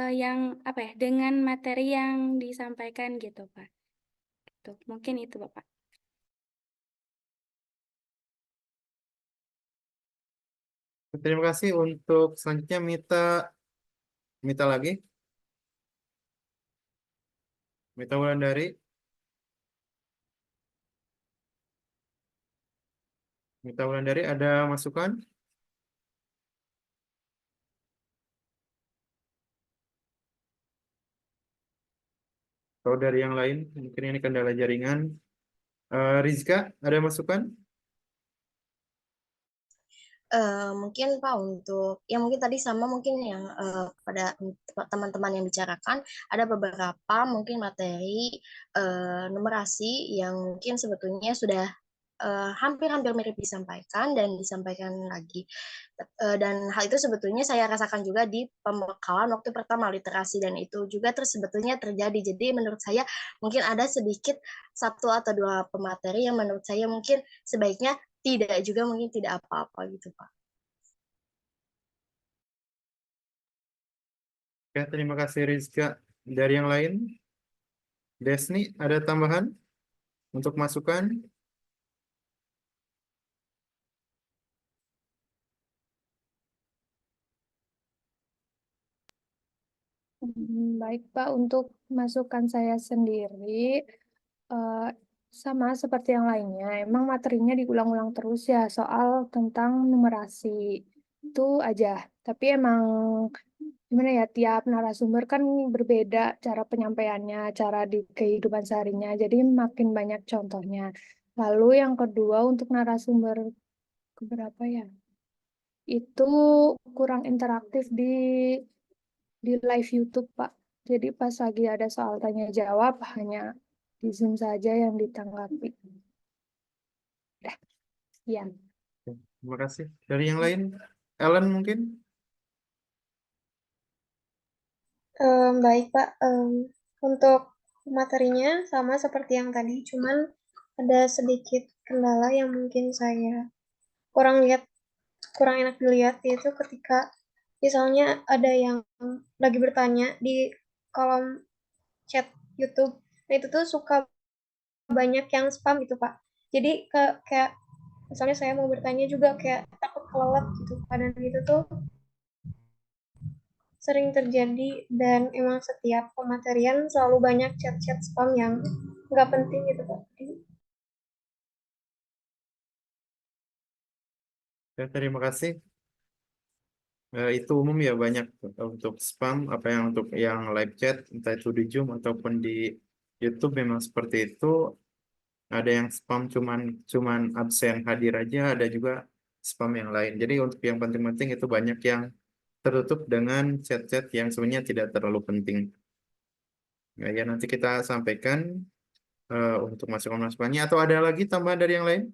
yang apa ya, dengan materi yang disampaikan gitu Pak. Gitu. Mungkin itu Bapak. Terima kasih untuk selanjutnya Mita lagi. Mita Wulandari. Mita Wulandari ada masukan? Atau dari yang lain, mungkin ini kendala jaringan. Rizka, ada masukan? Mungkin Pak untuk yang mungkin tadi sama mungkin yang pada teman-teman yang bicarakan ada beberapa mungkin materi numerasi yang mungkin sebetulnya sudah hampir-hampir mirip disampaikan dan disampaikan lagi. Dan hal itu sebetulnya saya rasakan juga di pembekalan waktu pertama literasi dan itu juga sebetulnya terjadi. Jadi menurut saya mungkin ada sedikit satu atau dua pemateri yang menurut saya mungkin sebaiknya tidak juga mungkin tidak apa-apa gitu Pak. Oke, terima kasih Rizka. Dari yang lain, Desni, ada tambahan untuk masukan? Baik Pak, untuk masukan saya sendiri sama seperti yang lainnya. Emang materinya diulang-ulang terus ya soal tentang numerasi itu aja. Tapi emang gimana ya, tiap narasumber kan berbeda cara penyampaiannya, cara di kehidupan seharinya. Jadi makin banyak contohnya. Lalu yang kedua untuk narasumber keberapa ya? Itu kurang interaktif di live YouTube, Pak. Jadi pas lagi ada soal tanya jawab hanya di Zoom saja yang ditanggapi. Dah, sekian. Terima kasih. Dari yang lain, Ellen mungkin? Baik Pak, untuk materinya sama seperti yang tadi, cuman ada sedikit kendala yang mungkin saya kurang enak dilihat, yaitu ketika misalnya ada yang lagi bertanya di kolom chat YouTube, nah itu tuh suka banyak yang spam gitu Pak. Jadi kayak misalnya saya mau bertanya juga kayak takut kelewat gitu. Padahal itu tuh sering terjadi dan emang setiap pematerian selalu banyak chat-chat spam yang nggak penting gitu Pak. Ya, terima kasih. Itu umum ya banyak untuk spam, apa yang untuk yang live chat, entah itu di Zoom ataupun di YouTube memang seperti itu. Ada yang spam cuman absen hadir aja, ada juga spam yang lain. Jadi untuk yang penting-penting itu banyak yang tertutup dengan chat-chat yang sebenarnya tidak terlalu penting. Ya, nanti kita sampaikan untuk masukan-masukannya. Atau ada lagi tambahan dari yang lain?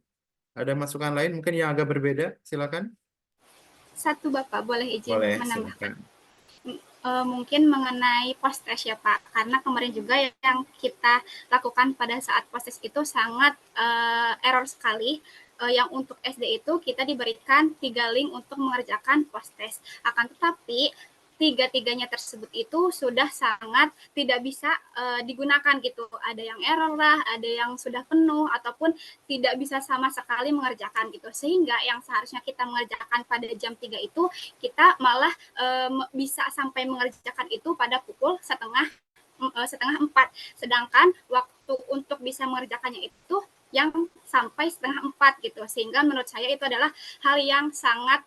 Ada masukan lain mungkin yang agak berbeda? Silakan. Satu Bapak, boleh izin Boleh, menambahkan? silakan. Mungkin mengenai post-test ya Pak, karena kemarin juga yang kita lakukan pada saat post-test itu sangat error sekali. Yang untuk SD itu kita diberikan 3 link untuk mengerjakan post-test. Akan tetapi tiga-tiganya tersebut itu sudah sangat tidak bisa digunakan gitu. Ada yang error lah, ada yang sudah penuh, ataupun tidak bisa sama sekali mengerjakan gitu. Sehingga yang seharusnya kita mengerjakan pada jam 3 itu, kita malah bisa sampai mengerjakan itu pada pukul setengah 4. Sedangkan waktu untuk bisa mengerjakannya itu yang sampai setengah 4 gitu. Sehingga menurut saya itu adalah hal yang sangat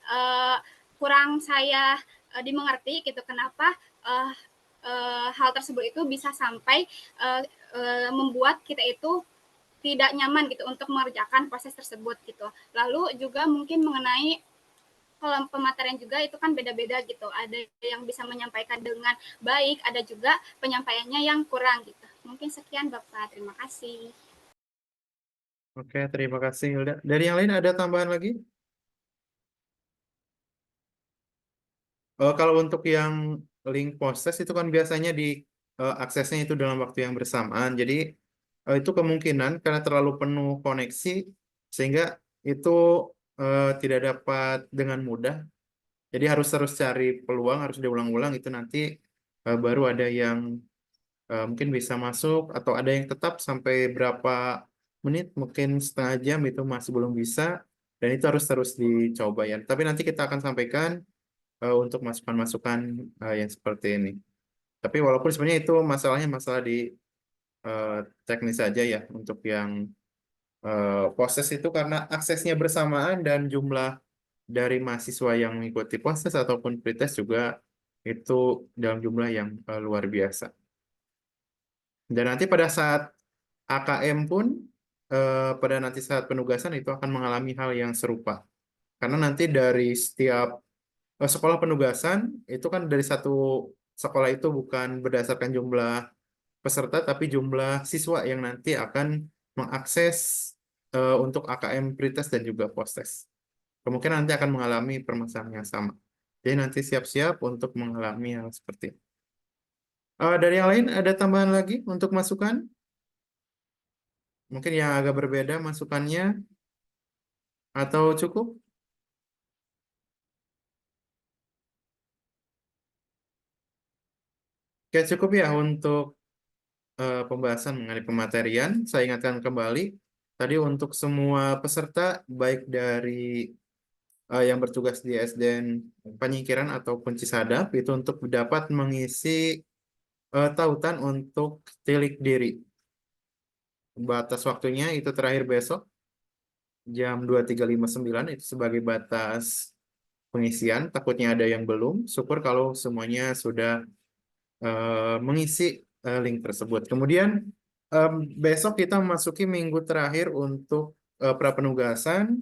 kurang saya dimengerti gitu. Kenapa hal tersebut itu bisa sampai membuat kita itu tidak nyaman gitu untuk mengerjakan proses tersebut gitu. Lalu juga mungkin mengenai kalau pematerian juga itu kan beda-beda gitu. Ada yang bisa menyampaikan dengan baik, ada juga penyampaiannya yang kurang gitu. Mungkin sekian Bapak, terima kasih. Oke, terima kasih Hilda. Dari yang lain ada tambahan lagi? Kalau untuk yang link post-test itu kan biasanya di aksesnya itu dalam waktu yang bersamaan. Jadi itu kemungkinan karena terlalu penuh koneksi sehingga itu tidak dapat dengan mudah. Jadi harus terus cari peluang, harus diulang-ulang itu nanti baru ada yang mungkin bisa masuk atau ada yang tetap sampai berapa menit, mungkin setengah jam itu masih belum bisa dan itu harus terus dicoba ya. Tapi nanti kita akan sampaikan untuk masukan-masukan yang seperti ini. Tapi walaupun sebenarnya itu masalahnya masalah di teknis saja ya untuk yang proses itu karena aksesnya bersamaan dan jumlah dari mahasiswa yang mengikuti proses ataupun pretest juga itu dalam jumlah yang luar biasa. Dan nanti pada saat AKM pun pada nanti saat penugasan itu akan mengalami hal yang serupa. Karena nanti dari setiap sekolah penugasan itu kan dari satu sekolah itu bukan berdasarkan jumlah peserta tapi jumlah siswa yang nanti akan mengakses untuk AKM pretest dan juga posttest. Kemungkinan nanti akan mengalami permasalahan yang sama. Jadi nanti siap-siap untuk mengalami hal seperti itu. Dari yang lain ada tambahan lagi untuk masukan? Mungkin yang agak berbeda masukannya atau cukup? Oke, cukup ya untuk pembahasan mengenai pematerian. Saya ingatkan kembali, tadi untuk semua peserta, baik dari yang bertugas di SDN Penyingkiran ataupun Cisadap, itu untuk dapat mengisi tautan untuk tilik diri. Batas waktunya itu terakhir besok, jam 23.59, itu sebagai batas pengisian. Takutnya ada yang belum, syukur kalau semuanya sudah mengisi link tersebut. Kemudian besok kita memasuki minggu terakhir untuk prapenugasan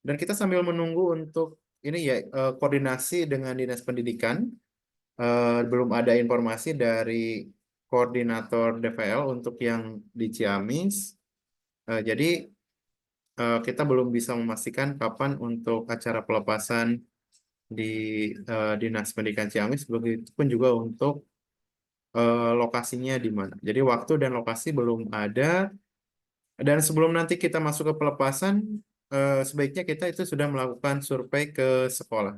dan kita sambil menunggu untuk ini ya koordinasi dengan Dinas Pendidikan. Belum ada informasi dari koordinator DVL untuk yang di Ciamis. Jadi kita belum bisa memastikan kapan untuk acara pelepasan di Dinas Pendidikan Ciamis, begitupun juga untuk lokasinya di mana. Jadi waktu dan lokasi belum ada. Dan sebelum nanti kita masuk ke pelepasan, sebaiknya kita itu sudah melakukan survei ke sekolah.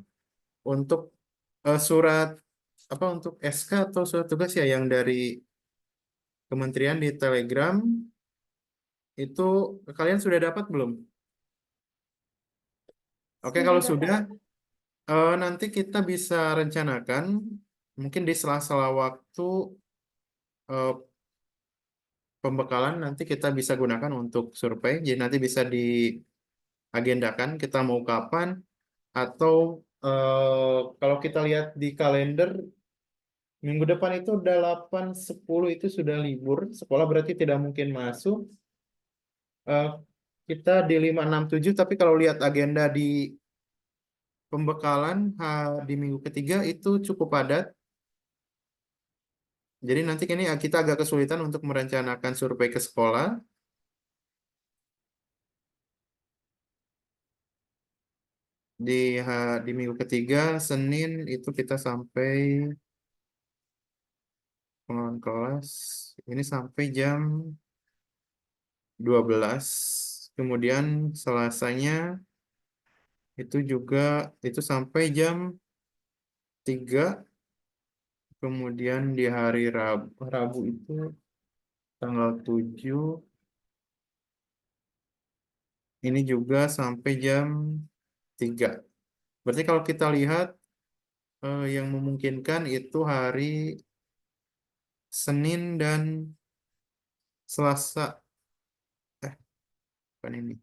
Untuk surat apa untuk SK atau surat tugas ya yang dari kementerian di Telegram itu kalian sudah dapat belum? Oke, kalau sudah nanti kita bisa rencanakan mungkin di sela-sela waktu pembekalan nanti kita bisa gunakan untuk survei. Jadi nanti bisa diagendakan kita mau kapan atau kalau kita lihat di kalender minggu depan itu 8-10 itu sudah libur. Sekolah berarti tidak mungkin masuk. Eh, kita di 567, tapi kalau lihat agenda di pembekalan di minggu ketiga itu cukup padat. Jadi nanti ini kita agak kesulitan untuk merencanakan survei ke sekolah. Di di minggu ketiga, Senin itu kita sampai pengelolaan kelas. Ini sampai jam 12. Kemudian Selasanya itu juga itu sampai jam 3. Kemudian di hari Rabu itu tanggal 7 ini juga sampai jam 3. Berarti kalau kita lihat yang memungkinkan itu hari Senin dan Selasa. Bukan ini.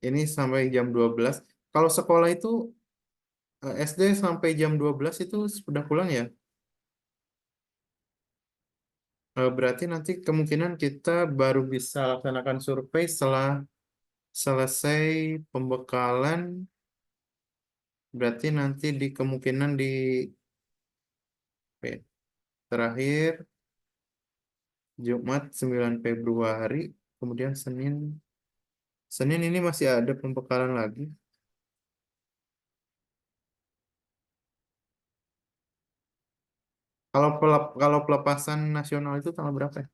Ini sampai jam 12. Kalau sekolah itu SD sampai jam 12 itu sudah pulang ya? Berarti nanti kemungkinan kita baru bisa laksanakan survei setelah selesai pembekalan. Berarti nanti di kemungkinan di terakhir Jumat 9 Februari, kemudian Senin. Senin ini masih ada pembekalan lagi. Kalau pelepasan nasional itu tanggal berapa ya?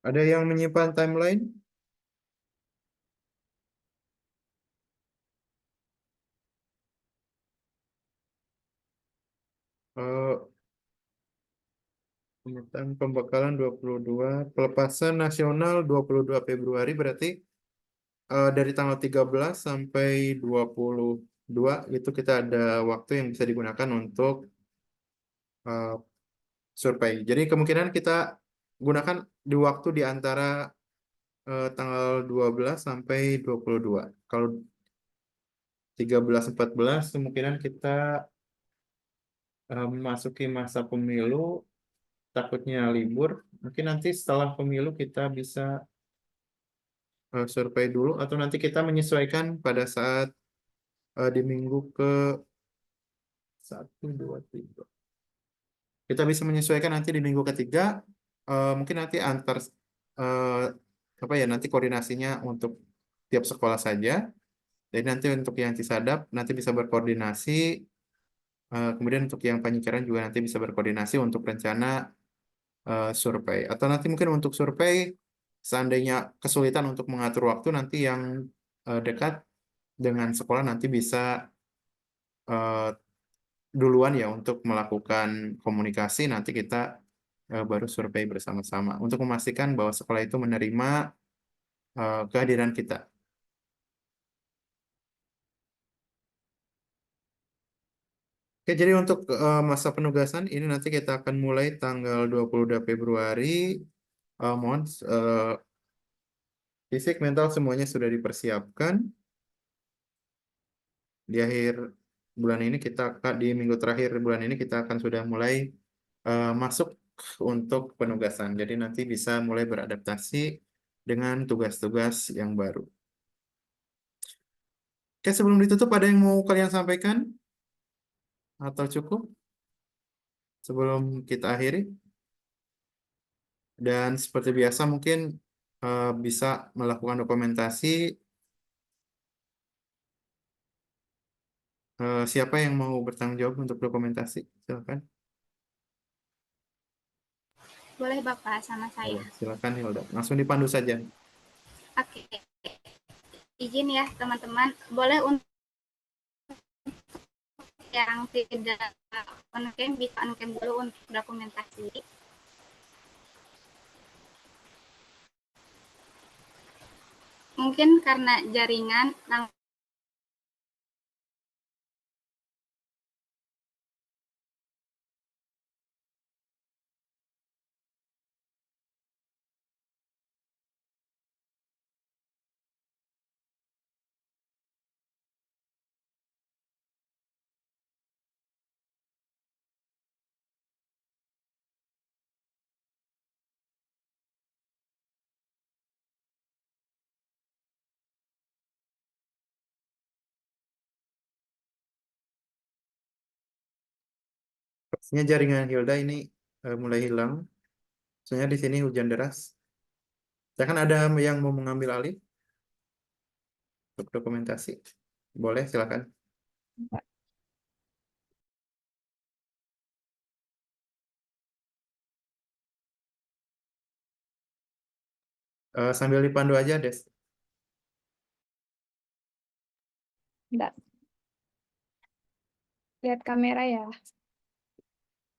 Ada yang menyimpan timeline? Eh, Pembekalan 22, pelepasan nasional 22 Februari, berarti dari tanggal 13 sampai 22 itu kita ada waktu yang bisa digunakan untuk eh, survei. Jadi kemungkinan kita gunakan di waktu di antara tanggal 12 sampai 22. Kalau 13 14 kemungkinan kita memasuki masa pemilu, takutnya libur. Mungkin nanti setelah pemilu kita bisa survei dulu, atau nanti kita menyesuaikan pada saat di minggu ke 1, 2, 3. Kita bisa menyesuaikan nanti di minggu ketiga, mungkin nanti antar eh, apa ya, nanti koordinasinya untuk tiap sekolah saja. Jadi nanti untuk yang Cisadap nanti bisa berkoordinasi, kemudian untuk yang Pangandaran juga nanti bisa berkoordinasi untuk rencana survei. Atau nanti mungkin untuk survei, seandainya kesulitan untuk mengatur waktu, nanti yang dekat dengan sekolah nanti bisa eh, duluan ya untuk melakukan komunikasi. Nanti kita baru survei bersama-sama untuk memastikan bahwa sekolah itu menerima kehadiran kita. Oke, jadi untuk masa penugasan ini nanti kita akan mulai tanggal 22 Februari. Mohon fisik, mental semuanya sudah dipersiapkan. Di akhir bulan ini di minggu terakhir bulan ini kita akan sudah mulai masuk untuk penugasan. Jadi nanti bisa mulai beradaptasi dengan tugas-tugas yang baru. Oke, sebelum ditutup ada yang mau kalian sampaikan? Atau cukup? Sebelum kita akhiri. Dan seperti biasa mungkin bisa melakukan dokumentasi. Siapa yang mau bertanggung jawab untuk dokumentasi? Silakan. Boleh Bapak, sama saya. Silakan Hilda. Langsung dipandu saja. Oke. Izin ya teman-teman, boleh untuk yang tidak on-cam bisa on-cam dulu untuk dokumentasi. Mungkin karena jaringan Sepertinya jaringan Hilda ini mulai hilang. Soalnya di sini hujan deras. Ya kan ada yang mau mengambil alih untuk dokumentasi? Boleh, silakan. Sambil dipandu aja, Des. Enggak. Lihat kamera ya.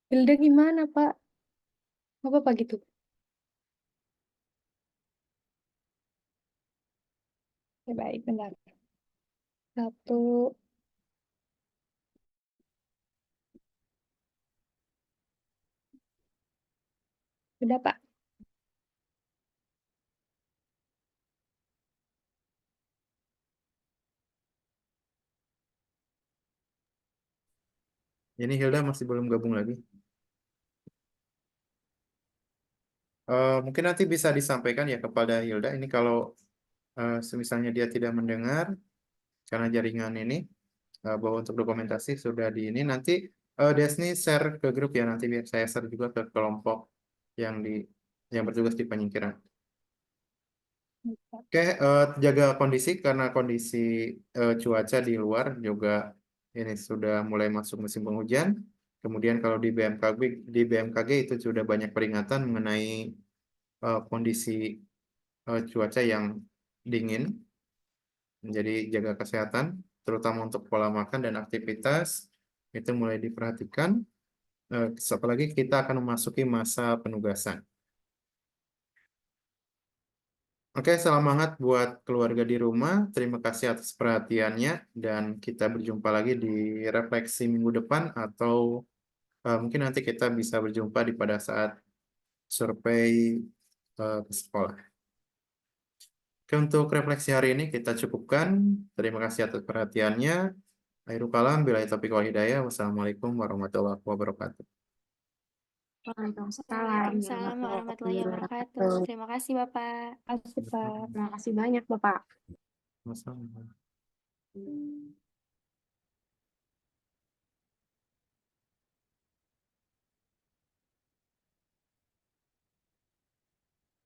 Hilda gimana, Pak? Apa gitu? Ya, baik, bentar. 1, udah, Pak. Ini Hilda masih belum gabung lagi. Mungkin nanti bisa disampaikan ya kepada Hilda. Ini kalau semisalnya dia tidak mendengar karena jaringan ini, bahwa untuk dokumentasi sudah di ini. Nanti Desni share ke grup ya. Nanti biar saya share juga ke kelompok yang bertugas di penyingkiran. Oke, jaga kondisi karena kondisi cuaca di luar juga ini sudah mulai masuk musim penghujan. Kemudian kalau di BMKG itu sudah banyak peringatan mengenai kondisi cuaca yang dingin. Jadi jaga kesehatan, terutama untuk pola makan dan aktivitas itu mulai diperhatikan. Apalagi kita akan memasuki masa penugasan. Oke, semangat buat keluarga di rumah. Terima kasih atas perhatiannya dan kita berjumpa lagi di refleksi minggu depan atau mungkin nanti kita bisa berjumpa pada saat survei ke sekolah. Oke, untuk refleksi hari ini kita cukupkan. Terima kasih atas perhatiannya. Akhirul kalam, billahi taufiq wal hidayah. Wassalamualaikum warahmatullahi wabarakatuh. Waalaikumsalam Waalaikumsalam warahmatullahi wabarakatuh. Terima kasih, Bapak. Kasih, Pak. Terima kasih banyak, Bapak. Wassalamualaikum.